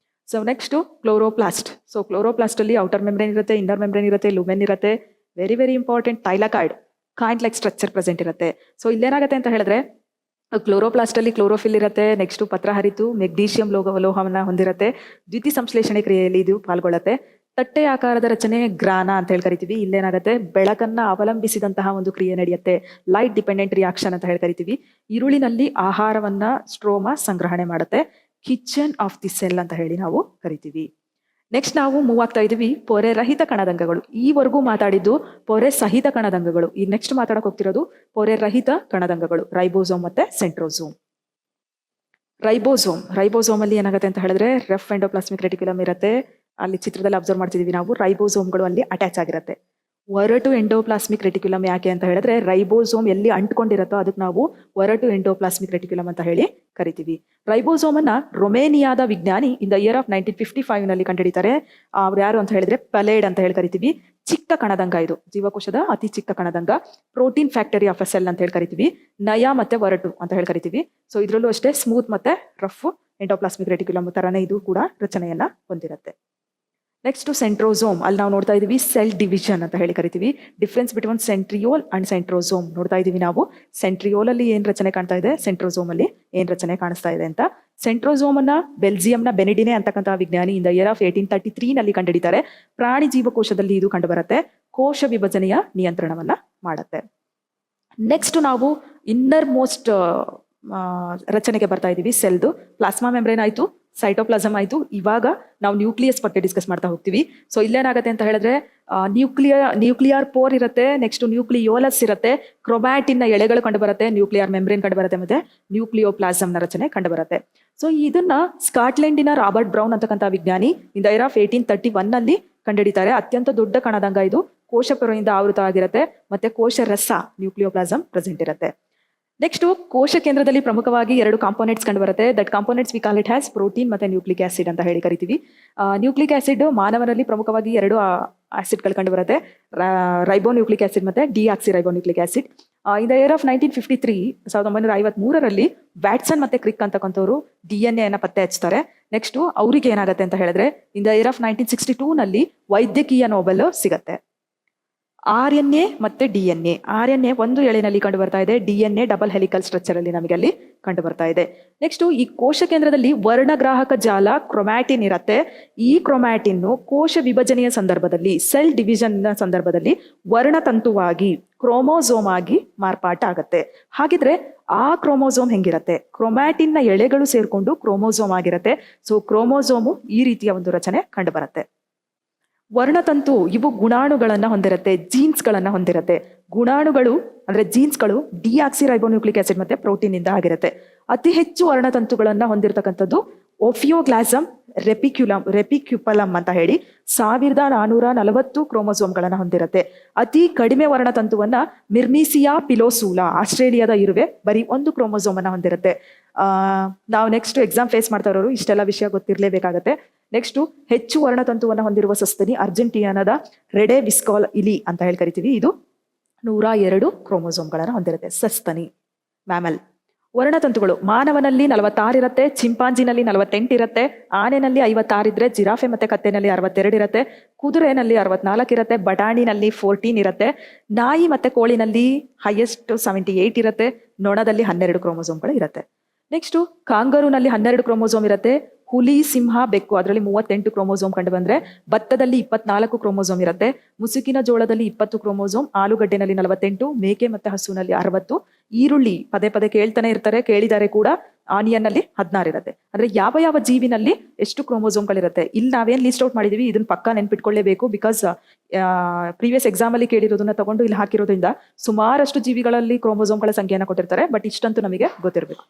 So next chloroplast. So chloroplast ಅಲ್ಲಿ ಔಟರ್ ಮೆಂಬ್ರೇನ್ ಇರುತ್ತೆ, ಇನ್ನರ್ ಮೆಂಬ್ರೇನ್ ಇರುತ್ತೆ, ಲುಮೆನ್ ಇರುತ್ತೆ. Very very important. Thylakoid, coin like structure present ಇರುತ್ತೆ. ಸೊ ಇಲ್ಲೇನಾಗುತ್ತೆ ಅಂತ ಹೇಳಿದ್ರೆ ಕ್ಲೋರೋಪ್ಲಾಸ್ಟ್ ಅಲ್ಲಿ ಕ್ಲೋರೋಫಿಲ್ ಇರುತ್ತೆ. ನೆಕ್ಸ್ಟ್ ಪತ್ರಹರಿತು ಮೆಗ್ನೀಷಿಯಂ ಲೋಹವನ್ನ ಹೊಂದಿರುತ್ತೆ. ದ್ಯುತಿ ಸಂಶ್ಲೇಷಣೆ ಕ್ರಿಯೆಯಲ್ಲಿ ಇದು ಪಾಲ್ಗೊಳ್ಳುತ್ತೆ. ತಟ್ಟೆ ಆಕಾರದ ರಚನೆ ಗ್ರಾನ ಅಂತ ಹೇಳಿ ಕರಿತೀವಿ. ಇಲ್ಲೇನಾಗುತ್ತೆ, ಬೆಳಕನ್ನ ಅವಲಂಬಿಸಿದಂತಹ ಒಂದು ಕ್ರಿಯೆ ನಡೆಯುತ್ತೆ, ಲೈಟ್ ಡಿಪೆಂಡೆಂಟ್ ರಿಯಾಕ್ಷನ್ ಅಂತ ಹೇಳಿ ಕರಿತೀವಿ. ಈರುಳಿನಲ್ಲಿ ಆಹಾರವನ್ನ ಸ್ಟ್ರೋಮಾ ಸಂಗ್ರಹಣೆ ಮಾಡುತ್ತೆ. ಕಿಚನ್ ಆಫ್ ದಿ ಸೆಲ್ ಅಂತ ಹೇಳಿ ನಾವು ಕರಿತೀವಿ. ನೆಕ್ಸ್ಟ್ ನಾವು ಮೂವ್ ಆಗ್ತಾ ಇದೀವಿ ಪೊರೆ ರಹಿತ ಕಣದಂಗಗಳು. ಈವರೆಗೂ ಮಾತಾಡಿದ್ದು ಪೊರೆ ಸಹಿತ ಕಣದಂಗಗಳು. ಈ ನೆಕ್ಸ್ಟ್ ಮಾತಾಡಕ್ ಹೋಗ್ತಿರೋದು ಪೊರೆ ರಹಿತ ಕಣದಂಗಗಳು, ರೈಬೋಸೋಮ್ ಮತ್ತೆ ಸೆಂಟ್ರೋಸೋಮ್. ರೈಬೋಸೋಮ್ ಅಲ್ಲಿ ಏನಾಗುತ್ತೆ ಅಂತ ಹೇಳಿದ್ರೆ ರಫ್ ಎಂಡೋಪ್ಲಾಸ್ಮಿಕ್ ರೆಟಿಕ್ಯುಲಮ್ ಇರುತ್ತೆ. ಅಲ್ಲಿ ಚಿತ್ರದಲ್ಲಿ ಅಬ್ಸರ್ವ್ ಮಾಡ್ತಿದೀವಿ ನಾವು, ರೈಬೋಸೋಮ್ಗಳು ಅಲ್ಲಿ ಅಟ್ಯಾಚ್ ಆಗಿರುತ್ತೆ. ಒರಟು ಎಂಡೋಪ್ಲಾಸ್ಮಿಕ್ ರೆಟಿಕ್ಯುಲಮ್ ಯಾಕೆ ಅಂತ ಹೇಳಿದ್ರೆ ರೈಬೋಸೋಮ್ ಎಲ್ಲಿ ಅಂಟ್ಕೊಂಡಿರತ್ತೋ ಅದಕ್ಕೆ ನಾವು ಒರಟು ಎಂಡೋಪ್ಲಾಸ್ಮಿಕ್ ರೆಟಿಕ್ಯುಲಮ್ ಅಂತ ಹೇಳಿ ಕರಿತೀವಿ. ರೈಬೋಸೋಮ್ ಅನ್ನ ರೊಮೇನಿಯಾದ ವಿಜ್ಞಾನಿ ಇನ್ ದ ಇಯರ್ ಆಫ್ 1955 ನಲ್ಲಿ ಕಂಡುಹಿಡಿತಾರೆ. ಅವ್ರು ಯಾರು ಅಂತ ಹೇಳಿದ್ರೆ ಪಲೇಡ್ ಅಂತ ಹೇಳಿ ಕರಿತೀವಿ. ಚಿಕ್ಕ ಕಣದಂಗ ಇದು, ಜೀವಕೋಶದ ಅತಿ ಚಿಕ್ಕ ಕಣದಂಗ. Protein factory of a cell ಅಂತ ಹೇಳಿ ಕರಿತೀವಿ. ನಯ ಮತ್ತೆ ಒರಟು ಅಂತ ಹೇಳಿ ಕರಿತೀವಿ. ಸೊ ಇದ್ರಲ್ಲೂ ಅಷ್ಟೇ ಸ್ಮೂತ್ ಮತ್ತೆ ರಫ್ ಎಂಡೋಪ್ಲಾಸ್ಮಿಕ್ ರೆಟಿಕ್ಯುಲಮ್ ತರನೇ ಇದು ಕೂಡ ರಚನೆಯನ್ನ ಹೊಂದಿರುತ್ತೆ. Next centrosome. ಅಲ್ಲಿ ನಾವು ನೋಡ್ತಾ ಇದೀವಿ ಸೆಲ್ ಡಿವಿಷನ್ ಅಂತ ಹೇಳಿ ಕರಿತೀವಿ. Difference between centriole and centrosome ನೋಡ್ತಾ ಇದೀವಿ ನಾವು. ಸೆಂಟ್ರಿಯೋಲ್ ಅಲ್ಲಿ ಏನ್ ರಚನೆ ಕಾಣ್ತಾ ಇದೆ, ಸೆಂಟ್ರೋಸೋಮ್ ಅಲ್ಲಿ ಏನ್ ರಚನೆ ಕಾಣಿಸ್ತಾ ಇದೆ ಅಂತ. ಸೆಂಟ್ರೋಸೋಮ್ ಅನ್ನ ಬೆಲ್ಜಿಯಂನ ಬೆನಿಡಿನೆ ಅಂತಕ್ಕಂತಹ ವಿಜ್ಞಾನಿ ಇನ್ ದ ಇಯರ್ ಆಫ್ 1833 ನಲ್ಲಿ ಕಂಡುಹಿಡಿತಾರೆ. ಪ್ರಾಣಿ ಜೀವಕೋಶದಲ್ಲಿ ಇದು ಕಂಡುಬರುತ್ತೆ. ಕೋಶ ವಿಭಜನೆಯ ನಿಯಂತ್ರಣವನ್ನ ಮಾಡುತ್ತೆ. ನೆಕ್ಸ್ಟ್ ನಾವು ಇನ್ನರ್ ಮೋಸ್ಟ್ ರಚನೆಗೆ ಬರ್ತಾ ಇದೀವಿ ಸೆಲ್ದು. ಪ್ಲಾಸ್ಮಾ ಮೆಂಬ್ರೇನ್ ಆಯ್ತು, ಸೈಟೋಪ್ಲಾಸಮ್ ಆಯ್ತು. ಇವಾಗ ನಾವು ನ್ಯೂಕ್ಲಿಯಸ್ ಬಗ್ಗೆ ಡಿಸ್ಕಸ್ ಮಾಡ್ತಾ ಹೋಗ್ತೀವಿ. ಸೊ ಇಲ್ಲೇನಾಗುತ್ತೆ ಅಂತ ಹೇಳಿದ್ರೆ ನ್ಯೂಕ್ಲಿಯರ್ ಪೋರ್ ಇರುತ್ತೆ. ನೆಕ್ಸ್ಟ್ ನ್ಯೂಕ್ಲಿಯೋಲಸ್ ಇರುತ್ತೆ. ಕ್ರೊಮ್ಯಾಟಿನ್ ನ ಎಳೆಗಳು ಕಂಡು ಬರುತ್ತೆ. ನ್ಯೂಕ್ಲಿಯರ್ ಮೆಂಬ್ರೇನ್ ಕಂಡು ಬರುತ್ತೆ. ಮತ್ತೆ ನ್ಯೂಕ್ಲಿಯೋಪ್ಲಾಸಮ್ ನ ರಚನೆ ಕಂಡು ಬರುತ್ತೆ. ಸೊ ಇದನ್ನ ಸ್ಕಾಟ್ಲೆಂಡಿನ ರಾಬರ್ಟ್ ಬ್ರೌನ್ ಅಂತಕ್ಕಂಥ ವಿಜ್ಞಾನಿ ಇನ್ ದ ಇಯರ್ ಆಫ್ 1831 ನಲ್ಲಿ ಕಂಡುಹಿಡಿತಾರೆ. ಅತ್ಯಂತ ದೊಡ್ಡ ಕಣದಂಗ ಇದು. ಕೋಶ ಪೊರೆಯಿಂದ ಆವೃತ ಆಗಿರುತ್ತೆ. ಮತ್ತೆ ಕೋಶ ರಸ ನ್ಯೂಕ್ಲಿಯೋಪ್ಲಾಸಮ್ ಪ್ರೆಸೆಂಟ್ ಇರುತ್ತೆ. ನೆಕ್ಸ್ಟ್ ಕೋಶ ಕೇಂದ್ರದಲ್ಲಿ ಪ್ರಮುಖವಾಗಿ ಎರಡು ಕಾಂಪೋನೆಂಟ್ಸ್ ಕಂಡು ಬರುತ್ತೆ. That components we call it has protein ಮತ್ತೆ ನ್ಯೂಕ್ಲಿಕ್ ಆಸಿಡ್ ಅಂತ ಹೇಳಿ ಕರಿತೀವಿ. ನ್ಯೂಕ್ಲಿಕ್ ಆಸಿಡ್ ಮಾನವರಲ್ಲಿ ಪ್ರಮುಖವಾಗಿ ಎರಡು ಆಸಿಡ್ಗಳು ಕಂಡು ಬರುತ್ತೆ, ರೈಬೋನ್ಯೂಕ್ಲಿಕ್ ಆಸಿಡ್ ಮತ್ತೆ deoxyribonucleic acid. In the year of 1953 1953ರಲ್ಲಿ ವ್ಯಾಟ್ಸನ್ ಮತ್ತೆ ಕ್ರಿಕ್ ಅಂತಕ್ಕಂಥವ್ರು DNA ಅನ್ನ ಪತ್ತೆ ಹಚ್ತಾರೆ. ನೆಕ್ಸ್ಟು ಅವ್ರಿಗೆ ಏನಾಗುತ್ತೆ ಅಂತ ಹೇಳಿದ್ರೆ ಇನ್ ದ ಇಯರ್ ಆಫ್ 1962ನಲ್ಲಿ ವೈದ್ಯಕೀಯ ನೋಬೆಲ್ ಸಿಗತ್ತೆ. RNA ಮತ್ತೆ DNA. RNA ಒಂದು ಎಳೆನಲ್ಲಿ ಕಂಡು ಬರ್ತಾ ಇದೆ, DNA ಡಬಲ್ ಹೆಲಿಕಲ್ ಸ್ಟ್ರಕ್ಚರ್ ಅಲ್ಲಿ ನಮಗೆ ಅಲ್ಲಿ ಕಂಡು ಬರ್ತಾ ಇದೆ. ನೆಕ್ಸ್ಟ್ ಈ ಕೋಶ ಕೇಂದ್ರದಲ್ಲಿ ವರ್ಣಗ್ರಾಹಕ ಜಾಲ ಕ್ರೊಮ್ಯಾಟಿನ್ ಇರತ್ತೆ. ಈ ಕ್ರೊಮ್ಯಾಟಿನ್ ಕೋಶ ವಿಭಜನೆಯ ಸಂದರ್ಭದಲ್ಲಿ, ಸೆಲ್ ಡಿವಿಷನ್ ನ ಸಂದರ್ಭದಲ್ಲಿ ವರ್ಣತಂತುವಾಗಿ ಕ್ರೋಮೋಸೋಮ್ ಆಗಿ ಮಾರ್ಪಾಟ ಆಗತ್ತೆ. ಹಾಗಿದ್ರೆ ಆ ಕ್ರೋಮೋಸೋಮ್ ಹೆಂಗಿರತ್ತೆ? ಕ್ರೊಮ್ಯಾಟಿನ್ ನ ಎಳೆಗಳು ಸೇರ್ಕೊಂಡು ಕ್ರೋಮೋಸೋಮ್ ಆಗಿರತ್ತೆ. ಸೊ ಕ್ರೋಮೋಸೋಮು ಈ ರೀತಿಯ ಒಂದು ರಚನೆ ಕಂಡು ಬರುತ್ತೆ. ವರ್ಣತಂತು ಇವು ಗುಣಾಣುಗಳನ್ನ ಹೊಂದಿರುತ್ತೆ, ಜೀನ್ಸ್ ಗಳನ್ನ ಹೊಂದಿರುತ್ತೆ. ಗುಣಾಣುಗಳು ಅಂದ್ರೆ ಜೀನ್ಸ್ಗಳು ಡಿಆಕ್ಸಿರೈಬೋನ್ಯೂಕ್ಲಿಕ್ ಆಸಿಡ್ ಮತ್ತೆ ಪ್ರೋಟೀನ್ ಇಂದ ಆಗಿರುತ್ತೆ. ಅತಿ ಹೆಚ್ಚು ವರ್ಣತಂತುಗಳನ್ನ ಹೊಂದಿರತಕ್ಕಂಥದ್ದು ಓಫಿಯೋಗ್ಲಾಸಮ್ ರೆಪಿಕ್ಯುಪಲಮ್ ಅಂತ ಹೇಳಿ 1440 ಕ್ರೋಮೋಸೋಮ್ಗಳನ್ನ ಹೊಂದಿರುತ್ತೆ. ಅತಿ ಕಡಿಮೆ ವರ್ಣತಂತುವನ್ನ ಮಿರ್ಮೀಸಿಯಾ ಪಿಲೋಸೂಲಾ ಆಸ್ಟ್ರೇಲಿಯಾದ ಇರುವೆ ಬರೀ 1 ಕ್ರೋಮೋಸೋಮ್ ಅನ್ನ ಹೊಂದಿರುತ್ತೆ. ನಾವು ನೆಕ್ಸ್ಟ್ ಎಕ್ಸಾಮ್ ಫೇಸ್ ಮಾಡ್ತಾ ಇರೋರು ಇಷ್ಟೆಲ್ಲ ವಿಷಯ ಗೊತ್ತಿರ್ಲೇಬೇಕಾಗತ್ತೆ. ನೆಕ್ಸ್ಟ್ ಹೆಚ್ಚು ವರ್ಣತಂತುವನ್ನ ಹೊಂದಿರುವ ಸಸ್ತನಿ ಅರ್ಜೆಂಟಿನಾದ ರೆಡೆ ವಿಸ್ಕಾಲ್ ಇಲಿ ಅಂತ ಹೇಳಿ ಕರಿತೀವಿ. ಇದು 102 ಕ್ರೋಮೋಸೋಮ್ಗಳನ್ನ ಹೊಂದಿರುತ್ತೆ. ಸಸ್ತನಿ ಮ್ಯಾಮಲ್. ವರ್ಣತಂತುಗಳು ಮಾನವನಲ್ಲಿ 46 ಇರುತ್ತೆ, ಚಿಂಪಾಂಜಿನಲ್ಲಿ 48 ಇರುತ್ತೆ, ಆನೆನಲ್ಲಿ 56 ಇದ್ರೆ, ಜಿರಾಫೆ ಮತ್ತೆ ಕತ್ತೆನಲ್ಲಿ 62 ಇರುತ್ತೆ, ಕುದುರೆನಲ್ಲಿ 64 ಇರುತ್ತೆ, ಬಟಾಣಿನಲ್ಲಿ 14 ಇರುತ್ತೆ, ನಾಯಿ ಮತ್ತೆ ಕೋಳಿನಲ್ಲಿ ಹೈಯೆಸ್ಟ್ 78 ಇರುತ್ತೆ, ನೊಣದಲ್ಲಿ 12 ಕ್ರೋಮೋಸೋಮ್ಗಳು ಇರುತ್ತೆ. ನೆಕ್ಸ್ಟ್ ಕಾಂಗರೂನಲ್ಲಿ 12 ಕ್ರೋಮೋಸೋಮ್ ಇರುತ್ತೆ. ಹುಲಿ, ಸಿಂಹ, ಬೆಕ್ಕು ಅದರಲ್ಲಿ 38 ಕ್ರೋಮೋಸೋಮ್ ಕಂಡು ಬಂದ್ರೆ, ಭತ್ತದಲ್ಲಿ 24 ಕ್ರೋಮೋಸೋಮ್ ಇರುತ್ತೆ, ಮುಸುಕಿನ ಜೋಳದಲ್ಲಿ 20 ಕ್ರೋಮೋಸೋಮ್, ಆಲೂಗಡ್ಡೆನಲ್ಲಿ 48, ಮೇಕೆ ಮತ್ತೆ ಹಸುನಲ್ಲಿ 60, ಈರುಳ್ಳಿ ಪದೇ ಪದೇ ಕೇಳ್ತಾನೆ ಇರ್ತಾರೆ, ಕೇಳಿದ್ದಾರೆ ಕೂಡ, ಆನಿಯನ್ ನಲ್ಲಿ 16 ಇರುತ್ತೆ. ಅಂದ್ರೆ ಯಾವ ಯಾವ ಜೀವಿನಲ್ಲಿ ಎಷ್ಟು ಕ್ರೋಮೋಸೋಮ್ಗಳಿರುತ್ತೆ ಇಲ್ಲಿ ನಾವೇನ್ ಲಿಸ್ಟ್ ಔಟ್ ಮಾಡಿದೀವಿ ಇದನ್ನ ಪಕ್ಕಾ ನೆನ್ಪಿಟ್ಕೊಳ್ಳೇಬೇಕು. ಬಿಕಾಸ್ ಪ್ರೀವಿಯಸ್ ಎಕ್ಸಾಮ್ ಅಲ್ಲಿ ಕೇಳಿರೋದನ್ನ ತಗೊಂಡು ಇಲ್ಲಿ ಹಾಕಿರೋದ್ರಿಂದ ಸುಮಾರಷ್ಟು ಜೀವಿಗಳಲ್ಲಿ ಕ್ರೋಮೋಸೋಮ್ಗಳ ಸಂಖ್ಯೆಯನ್ನು ಕೊಟ್ಟಿರ್ತಾರೆ. ಬಟ್ ಇಷ್ಟಂತೂ ನಮಗೆ ಗೊತ್ತಿರಬೇಕು.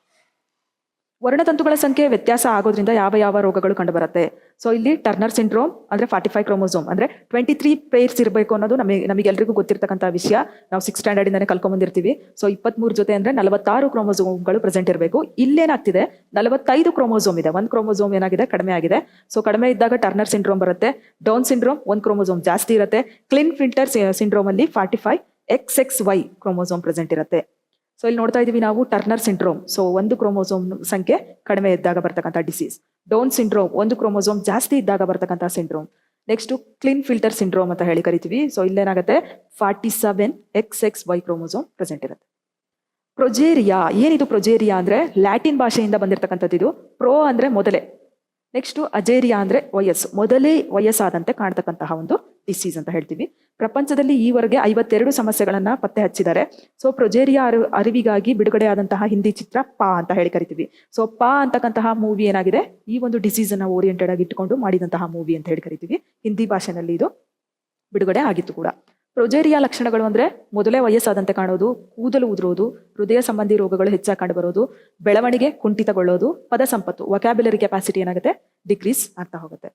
ವರ್ಣತಂತುಗಳ ಸಂಖ್ಯೆ ವ್ಯತ್ಯಾಸ ಆಗೋದ್ರಿಂದ ಯಾವ ಯಾವ ರೋಗಗಳು ಕಂಡು ಬರುತ್ತೆ. ಸೊ ಇಲ್ಲಿ ಟರ್ನರ್ ಸಿಂಡ್ರೋಮ್ ಅಂದ್ರೆ 45 ಕ್ರೋಮೋಸೋಮ್ ಅಂದ್ರೆ 23 ಪೇರ್ಸ್ ಇರಬೇಕು ಅನ್ನೋದು ನಮಗೆಲ್ರಿಗೂ ಗೊತ್ತಿರ್ತಕ್ಕಂಥ ವಿಷಯ. ನಾವು 6th ಸ್ಟ್ಯಾಂಡರ್ಡ್ ಇಂದಾನೆ ಕಲ್ಕೊಂಡ್ಬಂದಿರ್ತೀವಿ. ಸೊ 23 ಜೊತೆ ಅಂದ್ರೆ 46 ಕ್ರೋಮೋಸೋಮ್ಗಳು ಪ್ರೆಸೆಂಟ್ ಇರಬೇಕು. ಇಲ್ಲೇನಾಗ್ತಿದೆ 45 ಕ್ರೋಮೋಸೋಮ್ ಇದೆ, 1 ಕ್ರೋಮೋಸೋಮ್ ಏನಾಗಿದೆ ಕಡಿಮೆ ಆಗಿದೆ. ಸೊ ಕಡಿಮೆ ಇದ್ದಾಗ ಟರ್ನರ್ ಸಿಂಡ್ರೋಮ್ ಬರುತ್ತೆ. ಡೌನ್ ಸಿಂಡ್ರೋಮ್ 1 ಕ್ರೋಮೋಸೋಮ್ ಜಾಸ್ತಿ ಇರುತ್ತೆ. ಕ್ಲಿನ್ ಫಿಲ್ಟರ್ ಸಿಂಡ್ರೋಮ್ ಅಲ್ಲಿ 45 XXY ಕ್ರೋಮೋಸೋಮ್ ಪ್ರೆಸೆಂಟ್ ಇರುತ್ತೆ. ಸೊ ಇಲ್ಲಿ ನೋಡ್ತಾ ಇದೀವಿ ನಾವು ಟರ್ನರ್ ಸಿಂಡ್ರೋಮ್. ಸೊ 1 ಕ್ರೋಮೋಸೋಮ್ ಸಂಖ್ಯೆ ಕಡಿಮೆ ಇದ್ದಾಗ ಬರ್ತಕ್ಕಂಥ ಡಿಸೀಸ್. ಡೌನ್ ಸಿಂಡ್ರೋಮ್ 1 ಕ್ರೋಮೋಸೋಮ್ ಜಾಸ್ತಿ ಇದ್ದಾಗ ಬರ್ತಕ್ಕಂಥ syndrome. Next clean filter syndrome ಅಂತ ಹೇಳಿ ಕರಿತೀವಿ. ಸೊ ಇಲ್ಲೇನಾಗುತ್ತೆ 47 XXY ಕ್ರೋಮೋಸೋಮ್ ಪ್ರೆಸೆಂಟ್ ಇರುತ್ತೆ. ಪ್ರೊಜೇರಿಯಾ ಏನಿದು? ಪ್ರೊಜೇರಿಯಾ ಅಂದ್ರೆ ಲ್ಯಾಟಿನ್ ಭಾಷೆಯಿಂದ ಬಂದಿರತಕ್ಕಂಥದ್ದು. ಇದು ಪ್ರೋ ಅಂದ್ರೆ ಮೊದಲೇ, ನೆಕ್ಸ್ಟ್ ಅಜೇರಿಯಾ ಅಂದ್ರೆ ವಯಸ್ಸು, ಮೊದಲೇ ವಯಸ್ಸಾದಂತೆ ಕಾಣ್ತಕ್ಕಂತಹ ಒಂದು ಡಿಸೀಸ್ ಅಂತ ಹೇಳ್ತೀವಿ. ಪ್ರಪಂಚದಲ್ಲಿ ಈವರೆಗೆ 52 ಸಮಸ್ಯೆಗಳನ್ನ ಪತ್ತೆ ಹಚ್ಚಿದ್ದಾರೆ. ಸೊ ಪ್ರೊಜೇರಿಯಾ ಅರಿವಿಗಾಗಿ ಬಿಡುಗಡೆ ಆದಂತಹ ಹಿಂದಿ ಚಿತ್ರ ಪಾ ಅಂತ ಹೇಳಿ ಕರಿತೀವಿ. ಸೊ ಪಾ ಅಂತಕ್ಕಂತಹ ಮೂವಿ ಏನಾಗಿದೆ ಈ ಒಂದು ಡಿಸೀಸ್ ಅನ್ನ ಓರಿಯೆಂಟೆಡ್ ಆಗಿ ಇಟ್ಟುಕೊಂಡು ಮಾಡಿದಂತಹ ಮೂವಿ ಅಂತ ಹೇಳಿ ಕರಿತೀವಿ. ಹಿಂದಿ ಭಾಷೆನಲ್ಲಿ ಇದು ಬಿಡುಗಡೆ ಆಗಿತ್ತು ಕೂಡ. ಪ್ರೊಜೇರಿಯಾ ಲಕ್ಷಣಗಳು ಅಂದ್ರೆ ಮೊದಲೇ ವಯಸ್ಸಾದಂತೆ ಕಾಣೋದು, ಕೂದಲು ಉದುರೋದು, ಹೃದಯ ಸಂಬಂಧಿ ರೋಗಗಳು ಹೆಚ್ಚಾಗಿ ಕಂಡು ಬರೋದು, ಬೆಳವಣಿಗೆ ಕುಂಠಿತಗೊಳ್ಳೋದು, ಪದ ಸಂಪತ್ತು ವೊಕ್ಯಾಬ್ಯುಲರಿ ಕೆಪಾಸಿಟಿ ಏನಾಗುತ್ತೆ ಡಿಕ್ರೀಸ್ ಆಗ್ತಾ ಹೋಗುತ್ತೆ.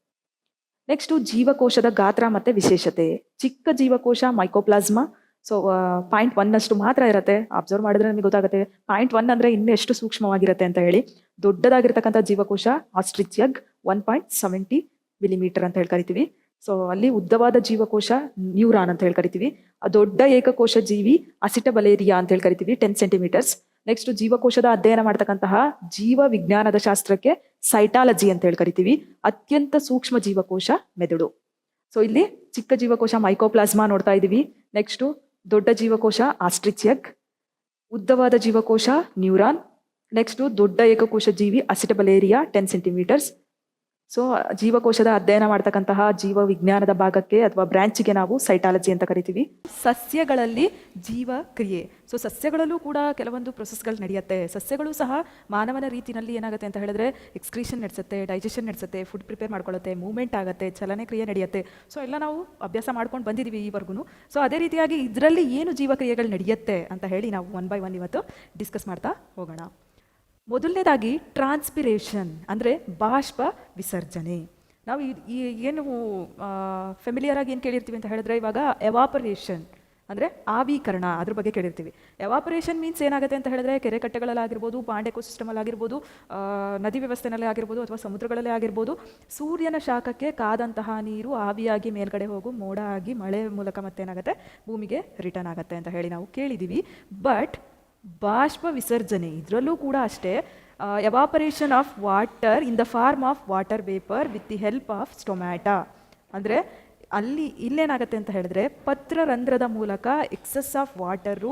ನೆಕ್ಸ್ಟ್ ಜೀವಕೋಶದ ಗಾತ್ರ ಮತ್ತೆ ವಿಶೇಷತೆ. ಚಿಕ್ಕ ಜೀವಕೋಶ ಮೈಕೋಪ್ಲಾಸ್ಮಾ. ಸೊ 0.1 ಅಷ್ಟು ಮಾತ್ರ ಇರುತ್ತೆ. ಅಬ್ಸರ್ವ್ ಮಾಡಿದ್ರೆ ನಮಗೆ ಗೊತ್ತಾಗುತ್ತೆ 0.1 ಅಂದ್ರೆ ಇನ್ನೂ ಎಷ್ಟು ಸೂಕ್ಷ್ಮವಾಗಿರುತ್ತೆ ಅಂತ ಹೇಳಿ. ದೊಡ್ಡದಾಗಿರ್ತಕ್ಕಂಥ ಜೀವಕೋಶ ಆಸ್ಟ್ರಿಚ್ ಎಗ್ 1.70 ಮಿಲಿಮೀಟರ್ ಅಂತ ಹೇಳಿ ಕರಿತೀವಿ. ಸೊ ಅಲ್ಲಿ ಉದ್ದವಾದ ಜೀವಕೋಶ ನ್ಯೂರಾನ್ ಅಂತ ಹೇಳಿ ಕರಿತೀವಿ. ದೊಡ್ಡ ಏಕಕೋಶ ಜೀವಿ ಅಸಿಟಬಲೇರಿಯಾ ಅಂತ ಹೇಳಿ ಕರಿತೀವಿ 10 ಸೆಂಟಿಮೀಟರ್ಸ್. ನೆಕ್ಸ್ಟ್ ಜೀವಕೋಶದ ಅಧ್ಯಯನ ಮಾಡ್ತಕ್ಕಂತಹ ಜೀವ ವಿಜ್ಞಾನದ ಶಾಸ್ತ್ರಕ್ಕೆ ಸೈಟಾಲಜಿ ಅಂತ ಹೇಳಿ ಕರಿತೀವಿ. ಅತ್ಯಂತ ಸೂಕ್ಷ್ಮ ಜೀವಕೋಶ ಮೆದುಳು. ಸೊ ಇಲ್ಲಿ ಚಿಕ್ಕ ಜೀವಕೋಶ ಮೈಕೋಪ್ಲಾಸ್ಮಾ ನೋಡ್ತಾ ಇದೀವಿ. ನೆಕ್ಸ್ಟ್ ದೊಡ್ಡ ಜೀವಕೋಶ ಆಸ್ಟ್ರಿಚ್ ಎಗ್, ಉದ್ದವಾದ ಜೀವಕೋಶ ನ್ಯೂರಾನ್, ನೆಕ್ಸ್ಟ್ ದೊಡ್ಡ ಏಕಕೋಶ ಜೀವಿ ಅಸಿಟಬಲೇರಿಯಾ 10 ಸೆಂಟಿಮೀಟರ್ಸ್. ಸೊ ಜೀವಕೋಶದ ಅಧ್ಯಯನ ಮಾಡ್ತಕ್ಕಂತಹ ಜೀವ ವಿಜ್ಞಾನದ ಭಾಗಕ್ಕೆ ಅಥವಾ ಬ್ರಾಂಚ್ಗೆ ನಾವು ಸೈಟಾಲಜಿ ಅಂತ ಕರಿತೀವಿ. ಸಸ್ಯಗಳಲ್ಲಿ ಜೀವ ಕ್ರಿಯೆ. ಸೊ ಸಸ್ಯಗಳಲ್ಲೂ ಕೂಡ ಕೆಲವೊಂದು ಪ್ರೊಸೆಸ್ಗಳು ನಡೆಯುತ್ತೆ. ಸಸ್ಯಗಳು ಸಹ ಮಾನವನ ರೀತಿಯಲ್ಲಿ ಏನಾಗುತ್ತೆ ಅಂತ ಹೇಳಿದ್ರೆ ಎಕ್ಸ್ಕ್ರೀಷನ್ ನಡೆಸುತ್ತೆ, ಡೈಜೆಷನ್ ನಡೆಸುತ್ತೆ, ಫುಡ್ ಪ್ರಿಪೇರ್ ಮಾಡ್ಕೊಳ್ಳುತ್ತೆ, ಮೂವ್ಮೆಂಟ್ ಆಗುತ್ತೆ, ಚಲನೆ ಕ್ರಿಯೆ ನಡೆಯುತ್ತೆ. ಸೊ ಎಲ್ಲ ನಾವು ಅಭ್ಯಾಸ ಮಾಡ್ಕೊಂಡು ಬಂದಿದ್ದೀವಿ ಈವರೆಗೂ. ಸೊ ಅದೇ ರೀತಿಯಾಗಿ ಇದರಲ್ಲಿ ಏನು ಜೀವಕ್ರಿಯೆಗಳು ನಡೆಯುತ್ತೆ ಅಂತ ಹೇಳಿ ನಾವು 1 by 1 ಇವತ್ತು ಡಿಸ್ಕಸ್ ಮಾಡ್ತಾ ಹೋಗೋಣ. ಮೊದಲನೇದಾಗಿ ಟ್ರಾನ್ಸ್ಪಿರೇಷನ್ ಅಂದರೆ ಬಾಷ್ಪ ವಿಸರ್ಜನೆ. ನಾವು ಈ ಏನು ಫೆಮಿಲಿಯರ್ ಆಗಿ ಏನು ಕೇಳಿರ್ತೀವಿ ಅಂತ ಹೇಳಿದ್ರೆ ಇವಾಗ ಎವಾಪರೇಷನ್ ಅಂದರೆ ಆವೀಕರಣ ಅದ್ರ ಬಗ್ಗೆ ಕೇಳಿರ್ತೀವಿ. ಎವಾಪರೇಷನ್ ಮೀನ್ಸ್ ಏನಾಗುತ್ತೆ ಅಂತ ಹೇಳಿದ್ರೆ ಕೆರೆ ಕಟ್ಟೆಗಳಲ್ಲಾಗಿರ್ಬೋದು, ಪಾಂಡ್ ಎಕೋಸಿಸ್ಟಮಲ್ಲಿ ಆಗಿರ್ಬೋದು, ನದಿ ವ್ಯವಸ್ಥೆನಲ್ಲೇ ಆಗಿರ್ಬೋದು ಅಥವಾ ಸಮುದ್ರಗಳಲ್ಲೇ ಆಗಿರ್ಬೋದು, ಸೂರ್ಯನ ಶಾಖಕ್ಕೆ ಕಾದಂತಹ ನೀರು ಆವಿಯಾಗಿ ಮೇಲ್ಗಡೆ ಹೋಗು ಮೋಡ ಆಗಿ ಮಳೆ ಮೂಲಕ ಮತ್ತೇನಾಗುತ್ತೆ ಭೂಮಿಗೆ ರಿಟರ್ನ್ ಆಗುತ್ತೆ ಅಂತ ಹೇಳಿ ನಾವು ಕೇಳಿದ್ದೀವಿ. ಬಟ್ ಬಾಷ್ಪ ವಿಸರ್ಜನೆ ಇದರಲ್ಲೂ ಕೂಡ ಅಷ್ಟೇ evaporation of water in the form of water vapour with the help of stomata. ಅಂದರೆ ಇಲ್ಲೇನಾಗುತ್ತೆ ಅಂತ ಹೇಳಿದ್ರೆ ಪತ್ರರಂಧ್ರದ ಮೂಲಕ ಎಕ್ಸಸ್ ಆಫ್ ವಾಟರು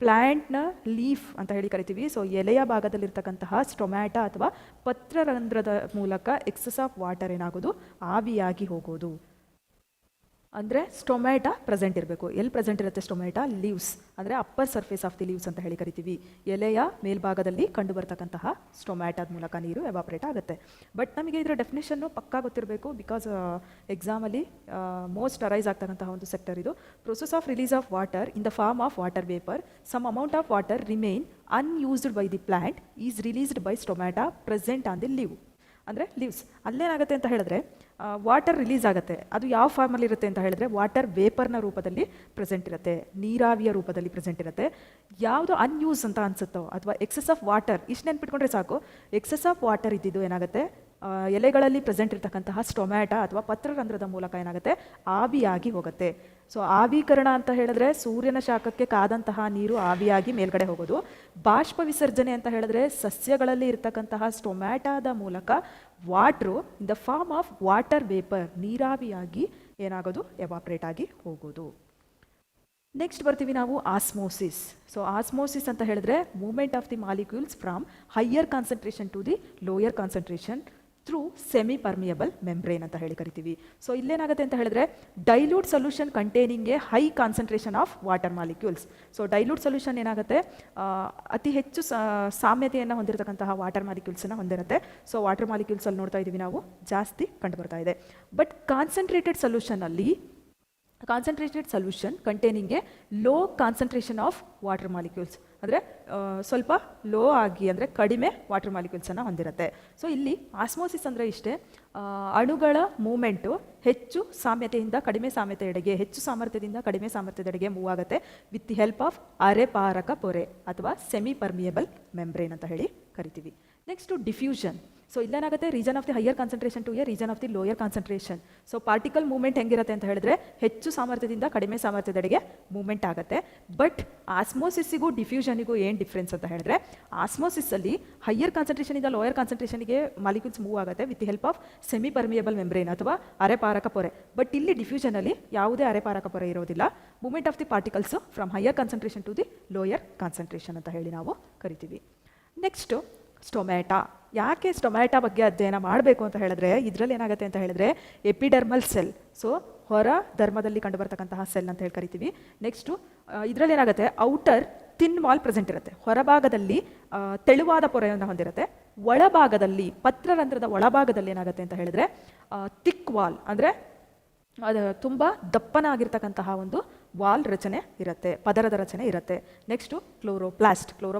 ಪ್ಲ್ಯಾಂಟ್ನ ಲೀಫ್ ಅಂತ ಹೇಳಿ ಕರಿತೀವಿ. ಸೊ ಎಲೆಯ ಭಾಗದಲ್ಲಿರ್ತಕ್ಕಂತಹ ಸ್ಟೊಮ್ಯಾಟಾ ಅಥವಾ ಪತ್ರರಂಧ್ರದ ಮೂಲಕ ಎಕ್ಸಸ್ ಆಫ್ ವಾಟರ್ ಏನಾಗೋದು, ಆವಿಯಾಗಿ ಹೋಗೋದು. ಅಂದರೆ ಸ್ಟೊಮ್ಯಾಟಾ ಪ್ರೆಸೆಂಟ್ ಇರಬೇಕು. ಎಲ್ಲಿ ಪ್ರೆಸೆಂಟ್ ಇರುತ್ತೆ ಸ್ಟೊಮ್ಯಾಟಾ? ಲೀವ್ಸ್, ಅಂದರೆ upper surface of the leaves ಅಂತ ಹೇಳಿ ಕರಿತೀವಿ. ಎಲೆಯ ಮೇಲ್ಭಾಗದಲ್ಲಿ ಕಂಡು ಬರ್ತಕ್ಕಂತಹ ಸ್ಟೊಮ್ಯಾಟಾದ ಮೂಲಕ ನೀರು ಎವಾಪರೇಟ್ ಆಗುತ್ತೆ. ಬಟ್ ನಮಗೆ ಇದರ ಡೆಫಿನೇಷನ್ನು ಪಕ್ಕಾ ಗೊತ್ತಿರಬೇಕು, ಬಿಕಾಸ್ ಎಕ್ಸಾಮಲ್ಲಿ ಮೋಸ್ಟ್ ಅರೈಸ್ ಆಗ್ತಕ್ಕಂತಹ ಒಂದು ಸೆಕ್ಟರ್ ಇದು. Process of release of water in the form of water vapour, some amount of water remain unused by the plant is released by stomata present on the leave. ಅಂದರೆ leaves ಅಲ್ಲೇನಾಗುತ್ತೆ ಅಂತ ಹೇಳಿದ್ರೆ water release ಆಗುತ್ತೆ. ಅದು ಯಾವ ಫಾರ್ಮಲ್ಲಿ ಇರುತ್ತೆ ಅಂತ ಹೇಳಿದ್ರೆ ವಾಟರ್ ವೇಪರ್ನ ರೂಪದಲ್ಲಿ ಪ್ರೆಸೆಂಟ್ ಇರುತ್ತೆ, ನೀರಾವಿಯ ರೂಪದಲ್ಲಿ ಪ್ರೆಸೆಂಟ್ ಇರುತ್ತೆ. ಯಾವುದು ಅನ್ಯೂಸ್ ಅಂತ ಅನ್ಸುತ್ತೋ ಅಥವಾ ಎಕ್ಸಸ್ ಆಫ್ ವಾಟರ್, ಇಷ್ಟು ನೆನ್ಪಿಟ್ಕೊಂಡ್ರೆ ಸಾಕು. ಎಕ್ಸಸ್ ಆಫ್ ವಾಟರ್ ಇದ್ದಿದ್ದು ಏನಾಗುತ್ತೆ, ಎಲೆಗಳಲ್ಲಿ ಪ್ರೆಸೆಂಟ್ ಇರ್ತಕ್ಕಂತಹ ಸ್ಟೊಮ್ಯಾಟಾ ಅಥವಾ ಪತ್ರರಂಧ್ರದ ಮೂಲಕ ಏನಾಗುತ್ತೆ, ಆವಿಯಾಗಿ ಹೋಗುತ್ತೆ. ಸೊ ಆವಿಕರಣ ಅಂತ ಹೇಳಿದ್ರೆ ಸೂರ್ಯನ ಶಾಖಕ್ಕೆ ಕಾದಂತಹ ನೀರು ಆವಿಯಾಗಿ ಮೇಲ್ಗಡೆ ಹೋಗೋದು. ಬಾಷ್ಪ ವಿಸರ್ಜನೆ ಅಂತ ಹೇಳಿದ್ರೆ ಸಸ್ಯಗಳಲ್ಲಿ ಇರ್ತಕ್ಕಂತಹ ಸ್ಟೊಮ್ಯಾಟಾದ ಮೂಲಕ water in the form of water vapour, ನೀರಾವಿಯಾಗಿ ಏನಾಗೋದು, ಎವಾಪ್ರೇಟ್ ಆಗಿ ಹೋಗೋದು. ನೆಕ್ಸ್ಟ್ ಬರ್ತೀವಿ ನಾವು ಆಸ್ಮೋಸಿಸ್. ಸೊ ಆಸ್ಮೋಸಿಸ್ ಅಂತ ಹೇಳಿದ್ರೆ movement of the molecules from higher concentration to the lower concentration through semi permeable membrane ಅಂತ ಹೇಳಿ ಕರಿತೀವಿ. ಸೊ ಇಲ್ಲೇನಾಗುತ್ತೆ ಅಂತ ಹೇಳಿದ್ರೆ dilute solution containing a high concentration of water molecules. So dilute solution ಏನಾಗುತ್ತೆ, ಅತಿ ಹೆಚ್ಚು ಸಾಮ್ಯತೆಯನ್ನು ಹೊಂದಿರತಕ್ಕಂತಹ ವಾಟರ್ ಮಾಲಿಕ್ಯೂಲ್ಸನ್ನು ಹೊಂದಿರುತ್ತೆ. ಸೊ ವಾಟರ್ ಮಾಲಿಕ್ಯೂಲ್ಸಲ್ಲಿ ನೋಡ್ತಾ ಇದ್ದೀವಿ ನಾವು ಜಾಸ್ತಿ ಕಂಡು ಬರ್ತಾ ಇದೆ. But concentrated solution containing A low concentration of water molecules, ಅಂದರೆ ಸ್ವಲ್ಪ ಲೋ ಆಗಿ ಅಂದರೆ ಕಡಿಮೆ ವಾಟರ್ ಮಾಲಿಕ್ಯೂಲ್ಸನ್ನು ಹೊಂದಿರುತ್ತೆ. ಸೊ ಇಲ್ಲಿ ಆಸ್ಮೋಸಿಸ್ ಅಂದರೆ ಇಷ್ಟೇ, ಅಣುಗಳ ಮೂಮೆಂಟು ಹೆಚ್ಚು ಸಾಮ್ಯತೆಯಿಂದ ಕಡಿಮೆ ಸಾಮ್ಯತೆಯೆಡೆಗೆ, ಹೆಚ್ಚು ಸಾಮರ್ಥ್ಯದಿಂದ ಕಡಿಮೆ ಸಾಮರ್ಥ್ಯದೆಡೆಗೆ ಮೂವ್ ಆಗುತ್ತೆ ವಿತ್ ದಿ ಹೆಲ್ಪ್ ಆಫ್ ಅರೆಪಾರಕ ಪೊರೆ ಅಥವಾ ಸೆಮಿ ಪರ್ಮಿಯಬಲ್ ಮೆಂಬ್ರೇನ್ ಅಂತ ಹೇಳಿ ಕರಿತೀವಿ. Next diffusion. ಸೊ ಇಲ್ಲೇನಾಗುತ್ತೆ, region of the higher concentration to a region of the lower concentration. So particle movement ಹೆಂಗಿರುತ್ತೆ ಅಂತ ಹೇಳಿದ್ರೆ ಹೆಚ್ಚು ಸಾಮರ್ಥ್ಯದಿಂದ ಕಡಿಮೆ ಸಾಮರ್ಥ್ಯದೆಡೆಗೆ ಮೂವ್ಮೆಂಟ್ ಆಗುತ್ತೆ. ಬಟ್ ಆಸ್ಮೋಸಿಸ್ಸಿಗೂ ಡಿಫ್ಯೂಷನಿಗೂ ಏನು ಡಿಫ್ರೆನ್ಸ್ ಅಂತ ಹೇಳಿದ್ರೆ, ಆಸ್ಮೋಸಿಸ್ಸಲ್ಲಿ ಹೈಯರ್ ಕಾನ್ಸಂಟ್ರೇಷನಿಂದ ಲೋಯರ್ ಕಾನ್ಸಂಟ್ರೇಷನ್ಗೆ ಮಾಲಿಕ್ಯೂಲ್ಸ್ ಮೂವ್ ಆಗುತ್ತೆ with the help of semi permeable membrane ಅಥವಾ ಅರೆಪಾರಕ ಪೊರೆ. ಬಟ್ ಇಲ್ಲಿ ಡಿಫ್ಯೂಷನಲ್ಲಿ ಯಾವುದೇ ಅರೆಪಾರಕ ಪೊರೆ ಇರೋದಿಲ್ಲ. Movement of the particles from higher concentration to the lower concentration ಅಂತ ಹೇಳಿ ನಾವು ಕರಿತೀವಿ. Next stomata. ಯಾಕೆ ಸ್ಟೊಮ್ಯಾಟಾ ಬಗ್ಗೆ ಅಧ್ಯಯನ ಮಾಡಬೇಕು ಅಂತ ಹೇಳಿದ್ರೆ, ಇದರಲ್ಲಿ ಏನಾಗುತ್ತೆ ಅಂತ ಹೇಳಿದ್ರೆ ಎಪಿಡರ್ಮಲ್ ಸೆಲ್, ಸೊ ಹೊರ ಧರ್ಮದಲ್ಲಿ ಕಂಡುಬರ್ತಕ್ಕಂತಹ ಸೆಲ್ ಅಂತ ಹೇಳಿ ಕರಿತೀವಿ. ನೆಕ್ಸ್ಟು ಇದರಲ್ಲಿ ಏನಾಗುತ್ತೆ, ಔಟರ್ ಥಿನ್ ವಾಲ್ ಪ್ರೆಸೆಂಟ್ ಇರುತ್ತೆ, ಹೊರಭಾಗದಲ್ಲಿ ತೆಳುವಾದ ಪೊರೆಯನ್ನು ಹೊಂದಿರುತ್ತೆ. ಒಳಭಾಗದಲ್ಲಿ ಪತ್ರರಂಧ್ರದ ಒಳಭಾಗದಲ್ಲಿ ಏನಾಗುತ್ತೆ ಅಂತ ಹೇಳಿದ್ರೆ ಥಿಕ್ ವಾಲ್, ಅಂದರೆ ಅದು ತುಂಬ ದಪ್ಪನಾಗಿರ್ತಕ್ಕಂತಹ ಒಂದು ವಾಲ್ ರಚನೆ ಇರುತ್ತೆ, ಪದರದ ರಚನೆ ಇರುತ್ತೆ. ನೆಕ್ಸ್ಟು ಕ್ಲೋರೋಪ್ಲಾಸ್ಟ್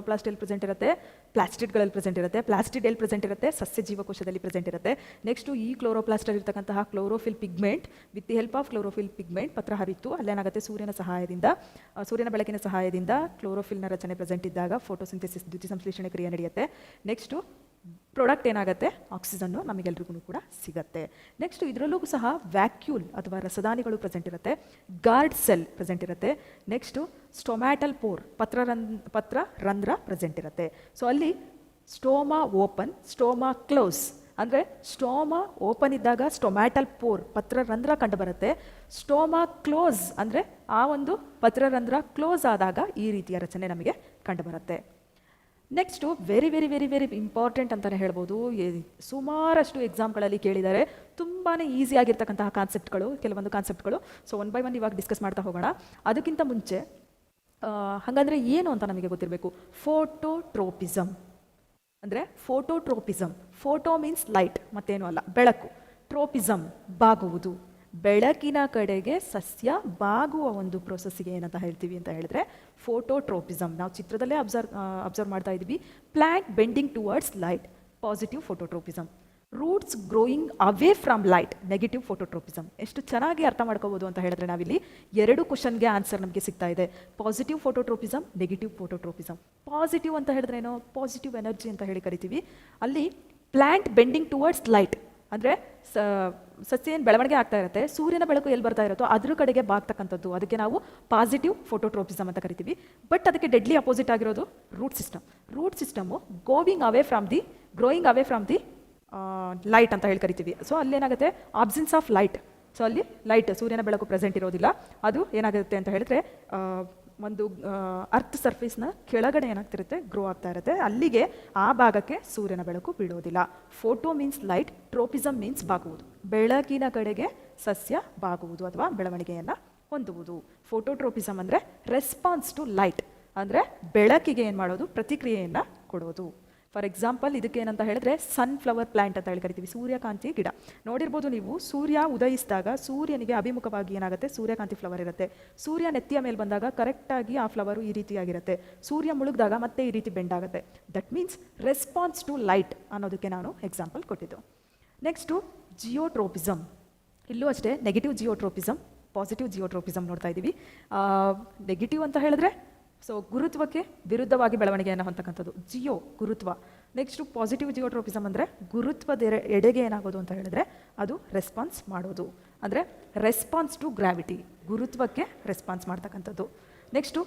ಎಲ್ಲಿ ಪ್ರೆಸೆಂಟ್ ಇರುತ್ತೆ, ಪ್ಲಾಸ್ಟಿಡ್ಗಳಲ್ಲಿ ಪ್ರೆಸೆಂಟ್ ಇರುತ್ತೆ. ಪ್ಲಾಸ್ಟಿಡ್ ಎಲ್ಲಿ ಪ್ರೆಸೆಂಟ್ ಇರುತ್ತೆ, ಸಸ್ಯ ಜೀವಕೋಶದಲ್ಲಿ ಪ್ರೆಸೆಂಟ್ ಇರುತ್ತೆ. ನೆಕ್ಸ್ಟು ಈ ಕ್ಲೋರೋಪ್ಲಾಸ್ಟಲ್ಲಿ ಇರ್ತಕ್ಕಂತಹ chlorophyll pigment, with the help of chlorophyll pigment ಪತ್ರ ಹರಿತು ಅಲ್ಲೇನಾಗುತ್ತೆ, ಸೂರ್ಯನ ಬೆಳಕಿನ ಸಹಾಯದಿಂದ ಕ್ಲೋರೋಫಿಲ್ನ ರಚನೆ ಪ್ರೆಸೆಂಟ್ ಇದ್ದಾಗ ಫೋಟೋಸಿಂಥೆಸಿಸ್, ದ್ಯುತಿ ಸಂಶ್ಲೇಷಣೆ ಕ್ರಿಯೆ ನಡೆಯುತ್ತೆ. ನೆಕ್ಸ್ಟು ಪ್ರಾಡಕ್ಟ್ ಏನಾಗುತ್ತೆ, ಆಕ್ಸಿಜನ್ನು ನಮಗೆಲ್ರಿಗೂ ಕೂಡ ಸಿಗುತ್ತೆ. ನೆಕ್ಸ್ಟು ಇದರಲ್ಲೂ ಸಹ ವ್ಯಾಕ್ಯೂಲ್ ಅಥವಾ ರಸದಾನಿಗಳು ಪ್ರೆಸೆಂಟ್ ಇರುತ್ತೆ. ಗಾರ್ಡ್ ಸೆಲ್ ಪ್ರೆಸೆಂಟ್ ಇರುತ್ತೆ. ನೆಕ್ಸ್ಟು ಸ್ಟೊಮ್ಯಾಟಲ್ ಪೋರ್, ಪತ್ರರಂಧ್ರ ಪ್ರೆಸೆಂಟ್ ಇರುತ್ತೆ. ಸೊ ಅಲ್ಲಿ ಸ್ಟೋಮಾ ಓಪನ್, ಸ್ಟೋಮಾ ಕ್ಲೋಸ್, ಅಂದರೆ ಸ್ಟೋಮಾ ಓಪನ್ ಇದ್ದಾಗ ಸ್ಟೊಮ್ಯಾಟಲ್ ಪೋರ್ ಪತ್ರರಂಧ್ರ ಕಂಡು ಬರುತ್ತೆ. ಸ್ಟೋಮಾ ಕ್ಲೋಸ್ ಅಂದರೆ ಆ ಒಂದು ಪತ್ರರಂಧ್ರ ಕ್ಲೋಸ್ ಆದಾಗ ಈ ರೀತಿಯ ರಚನೆ ನಮಗೆ ಕಂಡು ಬರುತ್ತೆ. Next very very very very important ಅಂತಲೇ ಹೇಳ್ಬೋದು, ಸುಮಾರಷ್ಟು ಎಕ್ಸಾಮ್ಗಳಲ್ಲಿ ಕೇಳಿದ್ದಾರೆ. ತುಂಬಾ ಈಸಿಯಾಗಿರ್ತಕ್ಕಂತಹ ಕೆಲವೊಂದು ಕಾನ್ಸೆಪ್ಟ್ಗಳು. ಸೊ ಒನ್ ಬೈ ಒನ್ ಇವಾಗ ಡಿಸ್ಕಸ್ ಮಾಡ್ತಾ ಹೋಗೋಣ. ಅದಕ್ಕಿಂತ ಮುಂಚೆ ಹಾಗಾದರೆ ಏನು ಅಂತ ನಮಗೆ ಗೊತ್ತಿರಬೇಕು. ಫೋಟೋಟ್ರೋಪಿಸಮ್ ಅಂದರೆ ಫೋಟೋ ಮೀನ್ಸ್ ಲೈಟ್, ಮತ್ತೇನೂ ಅಲ್ಲ, ಬೆಳಕು. ಟ್ರೋಪಿಸಮ್ ಬಾಗುವುದು, ಬೆಳಕಿನ ಕಡೆಗೆ ಸಸ್ಯ ಬಾಗುವ ಒಂದು ಪ್ರೊಸೆಸ್ಸಿಗೆ ಏನಂತ ಹೇಳ್ತೀವಿ ಅಂತ ಹೇಳಿದ್ರೆ ಫೋಟೋಟ್ರೋಪಿಸಮ್. ನಾವು ಚಿತ್ರದಲ್ಲೇ ಅಬ್ಸರ್ವ್ ಮಾಡ್ತಾ ಇದ್ದೀವಿ. Plant bending towards light, positive phototropism. Roots growing away from light, negative phototropism. ಎಷ್ಟು ಚೆನ್ನಾಗಿ ಅರ್ಥ ಮಾಡ್ಕೋಬೋದು ಅಂತ ಹೇಳಿದ್ರೆ ನಾವಿಲ್ಲಿ 2 ಕ್ವಶನ್ಗೆ ಆನ್ಸರ್ ನಮಗೆ ಸಿಗ್ತಾ ಇದೆ. Positive phototropism, negative phototropism. Positive ಅಂತ ಹೇಳಿದ್ರೆ ಏನೋ ಪಾಸಿಟಿವ್ ಎನರ್ಜಿ ಅಂತ ಹೇಳಿ ಕರಿತೀವಿ. ಅಲ್ಲಿ ಪ್ಲಾಂಟ್ ಬೆಂಡಿಂಗ್ ಟುವರ್ಡ್ಸ್ ಲೈಟ್ ಅಂದರೆ ಸಸ್ಯ ಏನು ಬೆಳವಣಿಗೆ ಆಗ್ತಾ ಇರುತ್ತೆ, ಸೂರ್ಯನ ಬೆಳಕು ಎಲ್ಲಿ ಬರ್ತಾ ಇರುತ್ತೋ ಅದ್ರ ಕಡೆಗೆ ಬಾಗ್ತಕ್ಕಂಥದ್ದು. ಅದಕ್ಕೆ ನಾವು ಪಾಸಿಟಿವ್ ಫೋಟೋಟ್ರೋಪಿಸಮ್ ಅಂತ ಕರಿತೀವಿ. ಬಟ್ ಅದಕ್ಕೆ ಡೆಡ್ಲಿ ಅಪೋಸಿಟ್ ಆಗಿರೋದು root system. Root system growing away from the light ಅಂತ ಹೇಳಿ ಕರಿತೀವಿ. ಸೊ ಅಲ್ಲೇನಾಗುತ್ತೆ, ಆಬ್ಸೆನ್ಸ್ ಆಫ್ ಲೈಟ್. ಸೊ ಅಲ್ಲಿ ಲೈಟ್, ಸೂರ್ಯನ ಬೆಳಕು ಪ್ರೆಸೆಂಟ್ ಇರೋದಿಲ್ಲ. ಅದು ಏನಾಗುತ್ತೆ ಅಂತ ಹೇಳಿದ್ರೆ ಒಂದು ಅರ್ತ್ ಸರ್ಫೇಸ್ನ ಕೆಳಗಡೆ ಏನಾಗ್ತಿರುತ್ತೆ, ಗ್ರೋ ಆಗ್ತಾ ಇರುತ್ತೆ. ಅಲ್ಲಿಗೆ ಆ ಭಾಗಕ್ಕೆ ಸೂರ್ಯನ ಬೆಳಕು ಬೀಳೋದಿಲ್ಲ. Photo means light, tropism means ಬಾಗುವುದು. ಬೆಳಕಿನ ಕಡೆಗೆ ಸಸ್ಯ ಬಾಗುವುದು ಅಥವಾ ಬೆಳವಣಿಗೆಯನ್ನು ಹೊಂದುವುದು. ಫೋಟೋಟ್ರೋಪಿಸಮ್ ಅಂದರೆ ರೆಸ್ಪಾನ್ಸ್ ಟು ಲೈಟ್, ಅಂದರೆ ಬೆಳಕಿಗೆ ಏನು ಮಾಡೋದು, ಪ್ರತಿಕ್ರಿಯೆಯನ್ನು ಕೊಡೋದು. ಫಾರ್ ಎಕ್ಸಾಂಪಲ್ ಇದಕ್ಕೆ ಏನಂತ ಹೇಳಿದ್ರೆ ಸನ್ಫ್ಲವರ್ ಪ್ಲಾಂಟ್ ಅಂತ ಹೇಳಿ ಕರಿತೀವಿ, ಸೂರ್ಯಕಾಂತಿ ಗಿಡ. ನೋಡಿರ್ಬೋದು ನೀವು, ಸೂರ್ಯ ಉದಯಿಸಿದಾಗ ಸೂರ್ಯನಿಗೆ ಅಭಿಮುಖವಾಗಿ ಏನಾಗುತ್ತೆ, ಸೂರ್ಯಕಾಂತಿ ಫ್ಲವರ್ ಇರುತ್ತೆ. ಸೂರ್ಯ ನೆತ್ತಿಯ ಮೇಲೆ ಬಂದಾಗ ಕರೆಕ್ಟಾಗಿ ಆ ಫ್ಲವರು ಈ ರೀತಿಯಾಗಿರುತ್ತೆ. ಸೂರ್ಯ ಮುಳುಗಿದಾಗ ಮತ್ತೆ ಈ ರೀತಿ ಬೆಂಡ್ ಆಗುತ್ತೆ. That means response to light ಅನ್ನೋದಕ್ಕೆ ನಾನು ಎಕ್ಸಾಂಪಲ್ ಕೊಟ್ಟಿದ್ದು. Next geotropism. ಇಲ್ಲೂ ಅಷ್ಟೇ ನೆಗೆಟಿವ್ ಜಿಯೋಟ್ರೋಪಿಸಮ್, ಪಾಸಿಟಿವ್ ಜಿಯೋಟ್ರೋಪಿಸಮ್ ನೋಡ್ತಾ ಇದ್ದೀವಿ. ನೆಗೆಟಿವ್ ಅಂತ ಹೇಳಿದ್ರೆ ಸೊ ಗುರುತ್ವಕ್ಕೆ ವಿರುದ್ಧವಾಗಿ ಬೆಳವಣಿಗೆಯನ್ನು ಹೊಂದತಕ್ಕಂಥದ್ದು, ಜಿಯೋ ಗುರುತ್ವ. ನೆಕ್ಸ್ಟು ಪಾಸಿಟಿವ್ ಜಿಯೋಟ್ರೋಪಿಸಮ್ ಅಂದರೆ ಗುರುತ್ವದ ಎಡೆಗೆ ಏನಾಗೋದು ಅಂತ ಹೇಳಿದ್ರೆ ಅದು ರೆಸ್ಪಾನ್ಸ್ ಮಾಡೋದು, ಅಂದರೆ ರೆಸ್ಪಾನ್ಸ್ ಟು ಗ್ರಾವಿಟಿ, ಗುರುತ್ವಕ್ಕೆ ರೆಸ್ಪಾನ್ಸ್ ಮಾಡ್ತಕ್ಕಂಥದ್ದು. ನೆಕ್ಸ್ಟು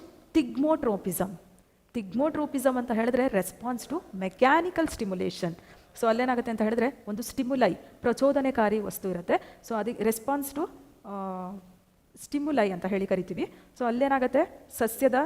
ತಿಗ್ಮೋಟ್ರೋಪಿಸಮ್ ಅಂತ ಹೇಳಿದ್ರೆ response to mechanical stimulation. So ಅಲ್ಲೇನಾಗುತ್ತೆ ಅಂತ ಹೇಳಿದ್ರೆ ಒಂದು ಸ್ಟಿಮ್ಯುಲೈ, ಪ್ರಚೋದನೆಕಾರಿ ವಸ್ತು ಇರುತ್ತೆ. ಸೊ ಅದಕ್ಕೆ ರೆಸ್ಪಾನ್ಸ್ ಟು ಸ್ಟಿಮ್ಯುಲೈ ಅಂತ ಹೇಳಿ ಕರಿತೀವಿ. ಸೊ ಅಲ್ಲೇನಾಗುತ್ತೆ, ಸಸ್ಯದ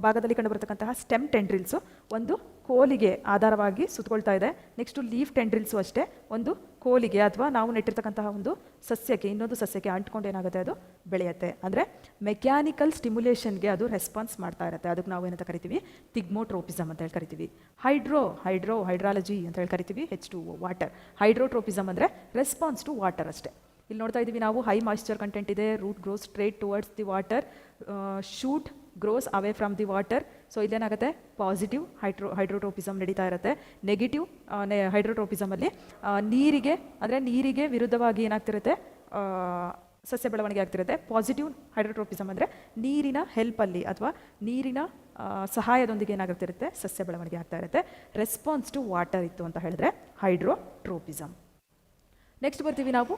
ಭಾಗದಲ್ಲಿ ಕಂಡುಬರ್ತಕ್ಕಂತಹ ಸ್ಟೆಮ್ ಟೆಂಡ್ರಿಲ್ಸು ಒಂದು ಕೋಲಿಗೆ ಆಧಾರವಾಗಿ ಸುತ್ತಕೊಳ್ತಾ ಇದೆ. ನೆಕ್ಸ್ಟು ಲೀಫ್ ಟೆಂಡ್ರಿಲ್ಸು ಅಷ್ಟೇ ಒಂದು ಕೋಲಿಗೆ ಅಥವಾ ನಾವು ನೆಟ್ಟಿರ್ತಕ್ಕಂತಹ ಒಂದು ಸಸ್ಯಕ್ಕೆ ಇನ್ನೊಂದು ಸಸ್ಯಕ್ಕೆ ಅಂಟ್ಕೊಂಡು ಏನಾಗುತ್ತೆ, ಅದು ಬೆಳೆಯುತ್ತೆ. ಅಂದರೆ ಮೆಕ್ಯಾನಿಕಲ್ ಸ್ಟಿಮ್ಯುಲೇಷನ್ಗೆ ಅದು ರೆಸ್ಪಾನ್ಸ್ ಮಾಡ್ತಾ ಇರುತ್ತೆ. ಅದಕ್ಕೆ ನಾವು ಏನಂತ ಕರಿತೀವಿ, ತಿಗ್ಮೋಟ್ರೋಪಿಸಮ್ ಅಂತ ಹೇಳಿ ಕರಿತೀವಿ. ಹೈಡ್ರಾಲಜಿ ಅಂತ ಹೇಳಿ ಕರಿತೀವಿ, H2O ವಾಟರ್. ಹೈಡ್ರೋಟ್ರೋಪಿಸಮ್ ಅಂದರೆ ರೆಸ್ಪಾನ್ಸ್ ಟು ವಾಟರ್ ಅಷ್ಟೇ. ಇಲ್ಲಿ ನೋಡ್ತಾ ಇದ್ದೀವಿ ನಾವು, ಹೈ ಮಾಯಿಶ್ಚರ್ ಕಂಟೆಂಟ್ ಇದೆ, root grows straight towards the water, shoot grows away from the water. So ಇಲ್ಲೇನಾಗುತ್ತೆ, ಪಾಸಿಟಿವ್ ಹೈಡ್ರೋಟ್ರೋಪಿಸಮ್ ನಡೀತಾ ಇರುತ್ತೆ. ನೆಗೆಟಿವ್ ಹೈಡ್ರೋಟ್ರೋಪಿಸಮಲ್ಲಿ ನೀರಿಗೆ ವಿರುದ್ಧವಾಗಿ ಏನಾಗ್ತಿರುತ್ತೆ, ಸಸ್ಯ ಬೆಳವಣಿಗೆ ಆಗ್ತಿರುತ್ತೆ. ಪಾಸಿಟಿವ್ ಹೈಡ್ರೋಟ್ರೋಪಿಸಮ್ ಅಂದರೆ ನೀರಿನ ಹೆಲ್ಪಲ್ಲಿ ಅಥವಾ ನೀರಿನ ಸಹಾಯದೊಂದಿಗೆ ಏನಾಗ್ತಿರುತ್ತೆ, ಸಸ್ಯ ಬೆಳವಣಿಗೆ ಆಗ್ತಾ ಇರುತ್ತೆ. ರೆಸ್ಪಾನ್ಸ್ ಟು ವಾಟರ್ ಇತ್ತು ಅಂತ ಹೇಳಿದ್ರೆ ಹೈಡ್ರೋಟ್ರೋಪಿಸಮ್. ನೆಕ್ಸ್ಟ್ ಬರ್ತೀವಿ ನಾವು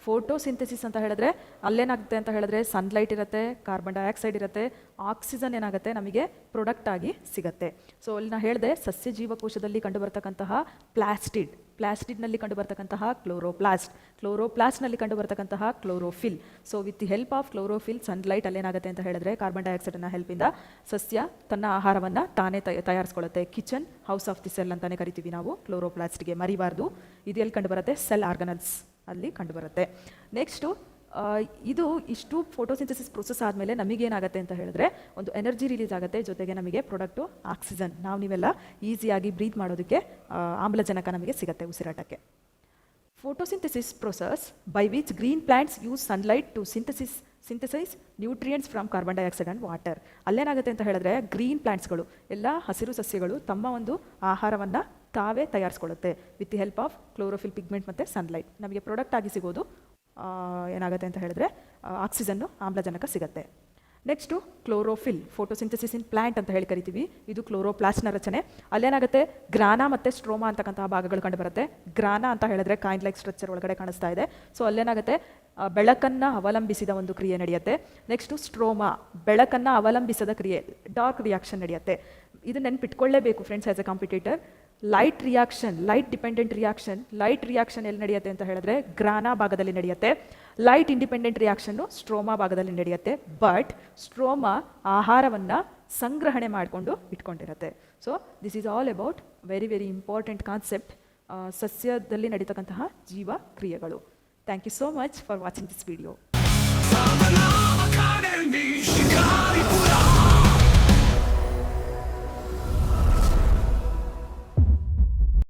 ಫೋಟೋಸಿಂಥೆಸಿಸ್ ಅಂತ ಹೇಳಿದ್ರೆ ಅಲ್ಲೇನಾಗುತ್ತೆ ಅಂತ ಹೇಳಿದ್ರೆ ಸನ್ಲೈಟ್ ಇರುತ್ತೆ, ಕಾರ್ಬನ್ ಡೈಆಕ್ಸೈಡ್ ಇರುತ್ತೆ, ಆಕ್ಸಿಜನ್ ಏನಾಗುತ್ತೆ ನಮಗೆ ಪ್ರಾಡಕ್ಟ್ ಆಗಿ ಸಿಗುತ್ತೆ. ಸೊ ಅಲ್ಲಿ ನಾನು ಹೇಳಿದೆ, ಸಸ್ಯ ಜೀವಕೋಶದಲ್ಲಿ ಕಂಡುಬರ್ತಕ್ಕಂತಹ ಪ್ಲಾಸ್ಟಿಡ್ನಲ್ಲಿ ಕಂಡುಬರ್ತಕ್ಕಂತಹ ಕ್ಲೋರೋಪ್ಲಾಸ್ಟ್ನಲ್ಲಿ ಕಂಡುಬರ್ತಕ್ಕಂತಹ chlorophyll. So with the help of chlorophyll sunlight ಅಲ್ಲೇನಾಗುತ್ತೆ ಅಂತ ಹೇಳಿದ್ರೆ ಕಾರ್ಬನ್ ಡೈಆಕ್ಸೈಡ್ನ ಹೆಲ್ಪಿಂದ ಸಸ್ಯ ತನ್ನ ಆಹಾರವನ್ನು ತಾನೇ ತಯಾರಿಸ್ಕೊಳ್ಳುತ್ತೆ. Kitchen house of the cell ಅಂತಾನೆ ಕರಿತೀವಿ ನಾವು ಕ್ಲೋರೋಪ್ಲಾಸ್ಟ್ಗೆ, ಮರಿಬಾರ್ದು. ಇದು ಎಲ್ಲಿ ಕಂಡುಬರುತ್ತೆ, ಸೆಲ್ ಆರ್ಗನಲ್ಸ್ ಅಲ್ಲಿ ಕಂಡುಬರುತ್ತೆ. ನೆಕ್ಸ್ಟು ಇದು ಇಷ್ಟು ಫೋಟೋಸಿಂಥೆಸಿಸ್ ಪ್ರೊಸೆಸ್ ಆದಮೇಲೆ ನಮಗೇನಾಗುತ್ತೆ ಅಂತ ಹೇಳಿದ್ರೆ ಒಂದು ಎನರ್ಜಿ ರಿಲೀಸ್ ಆಗುತ್ತೆ, ಜೊತೆಗೆ ನಮಗೆ ಪ್ರಾಡಕ್ಟು ಆಕ್ಸಿಜನ್, ನೀವೆಲ್ಲ ಈಸಿಯಾಗಿ ಬ್ರೀತ್ ಮಾಡೋದಕ್ಕೆ ಆಮ್ಲಜನಕ ನಮಗೆ ಸಿಗುತ್ತೆ ಉಸಿರಾಟಕ್ಕೆ. Photosynthesis process by which green plants use sunlight to synthesise nutrients from carbon dioxide and water. ಅಲ್ಲೇನಾಗುತ್ತೆ ಅಂತ ಹೇಳಿದ್ರೆ ಗ್ರೀನ್ ಪ್ಲಾಂಟ್ಸ್ಗಳು, ಎಲ್ಲ ಹಸಿರು ಸಸ್ಯಗಳು ತಮ್ಮ ಒಂದು ಆಹಾರವನ್ನು ತಾವೇ ತಯಾರಿಸ್ಕೊಳ್ಳುತ್ತೆ with the help of chlorophyll pigment ಮತ್ತು ಸನ್ಲೈಟ್. ನಮಗೆ ಪ್ರಾಡಕ್ಟ್ ಆಗಿ ಸಿಗೋದು ಏನಾಗುತ್ತೆ ಅಂತ ಹೇಳಿದ್ರೆ ಆಕ್ಸಿಜನ್ನು, ಆಮ್ಲಜನಕ ಸಿಗುತ್ತೆ. Next chlorophyll, photosynthesis in plant ಅಂತ ಹೇಳಿ ಕರಿತೀವಿ. ಇದು ಕ್ಲೋರೋಪ್ಲಾಸ್ಟ್ನ ರಚನೆ. ಅಲ್ಲೇನಾಗುತ್ತೆ, ಗ್ರಾನಾ ಮತ್ತು ಸ್ಟ್ರೋಮಾ ಅಂತಕ್ಕಂತಹ ಭಾಗಗಳು ಕಂಡುಬರುತ್ತೆ. ಗ್ರಾನಾ ಅಂತ ಹೇಳಿದ್ರೆ ಕಾಯಿನ್ ಲೈಕ್ ಸ್ಟ್ರಕ್ಚರ್ ಒಳಗಡೆ ಕಾಣಿಸ್ತಾ ಇದೆ. ಸೊ ಅಲ್ಲೇನಾಗುತ್ತೆ, ಬೆಳಕನ್ನು ಅವಲಂಬಿಸಿದ ಒಂದು ಕ್ರಿಯೆ ನಡೆಯುತ್ತೆ. ನೆಕ್ಸ್ಟು ಸ್ಟ್ರೋಮಾ, ಬೆಳಕನ್ನು ಅವಲಂಬಿಸದ ಕ್ರಿಯೆ, ಡಾರ್ಕ್ ರಿಯಾಕ್ಷನ್ ನಡೆಯುತ್ತೆ. ಇದು ನೆನ್ಪಿಟ್ಕೊಳ್ಳೇಬೇಕು friends as a competitor. Light dependent reaction ಎಲ್ಲಿ ನಡೆಯುತ್ತೆ ಅಂತ ಹೇಳಿದ್ರೆ ಗ್ರಾನಾ ಭಾಗದಲ್ಲಿ ನಡೆಯುತ್ತೆ. ಲೈಟ್ ಇಂಡಿಪೆಂಡೆಂಟ್ ರಿಯಾಕ್ಷನ್ನು ಸ್ಟ್ರೋಮಾ ಭಾಗದಲ್ಲಿ ನಡೆಯುತ್ತೆ. ಬಟ್ ಸ್ಟ್ರೋಮಾ ಆಹಾರವನ್ನು ಸಂಗ್ರಹಣೆ ಮಾಡಿಕೊಂಡು ಇಟ್ಕೊಂಡಿರುತ್ತೆ. So this is all about very very important concept, ಸಸ್ಯದಲ್ಲಿ ನಡೀತಕ್ಕಂತಹ ಜೀವ ಕ್ರಿಯೆಗಳು. Thank you so much for watching this video.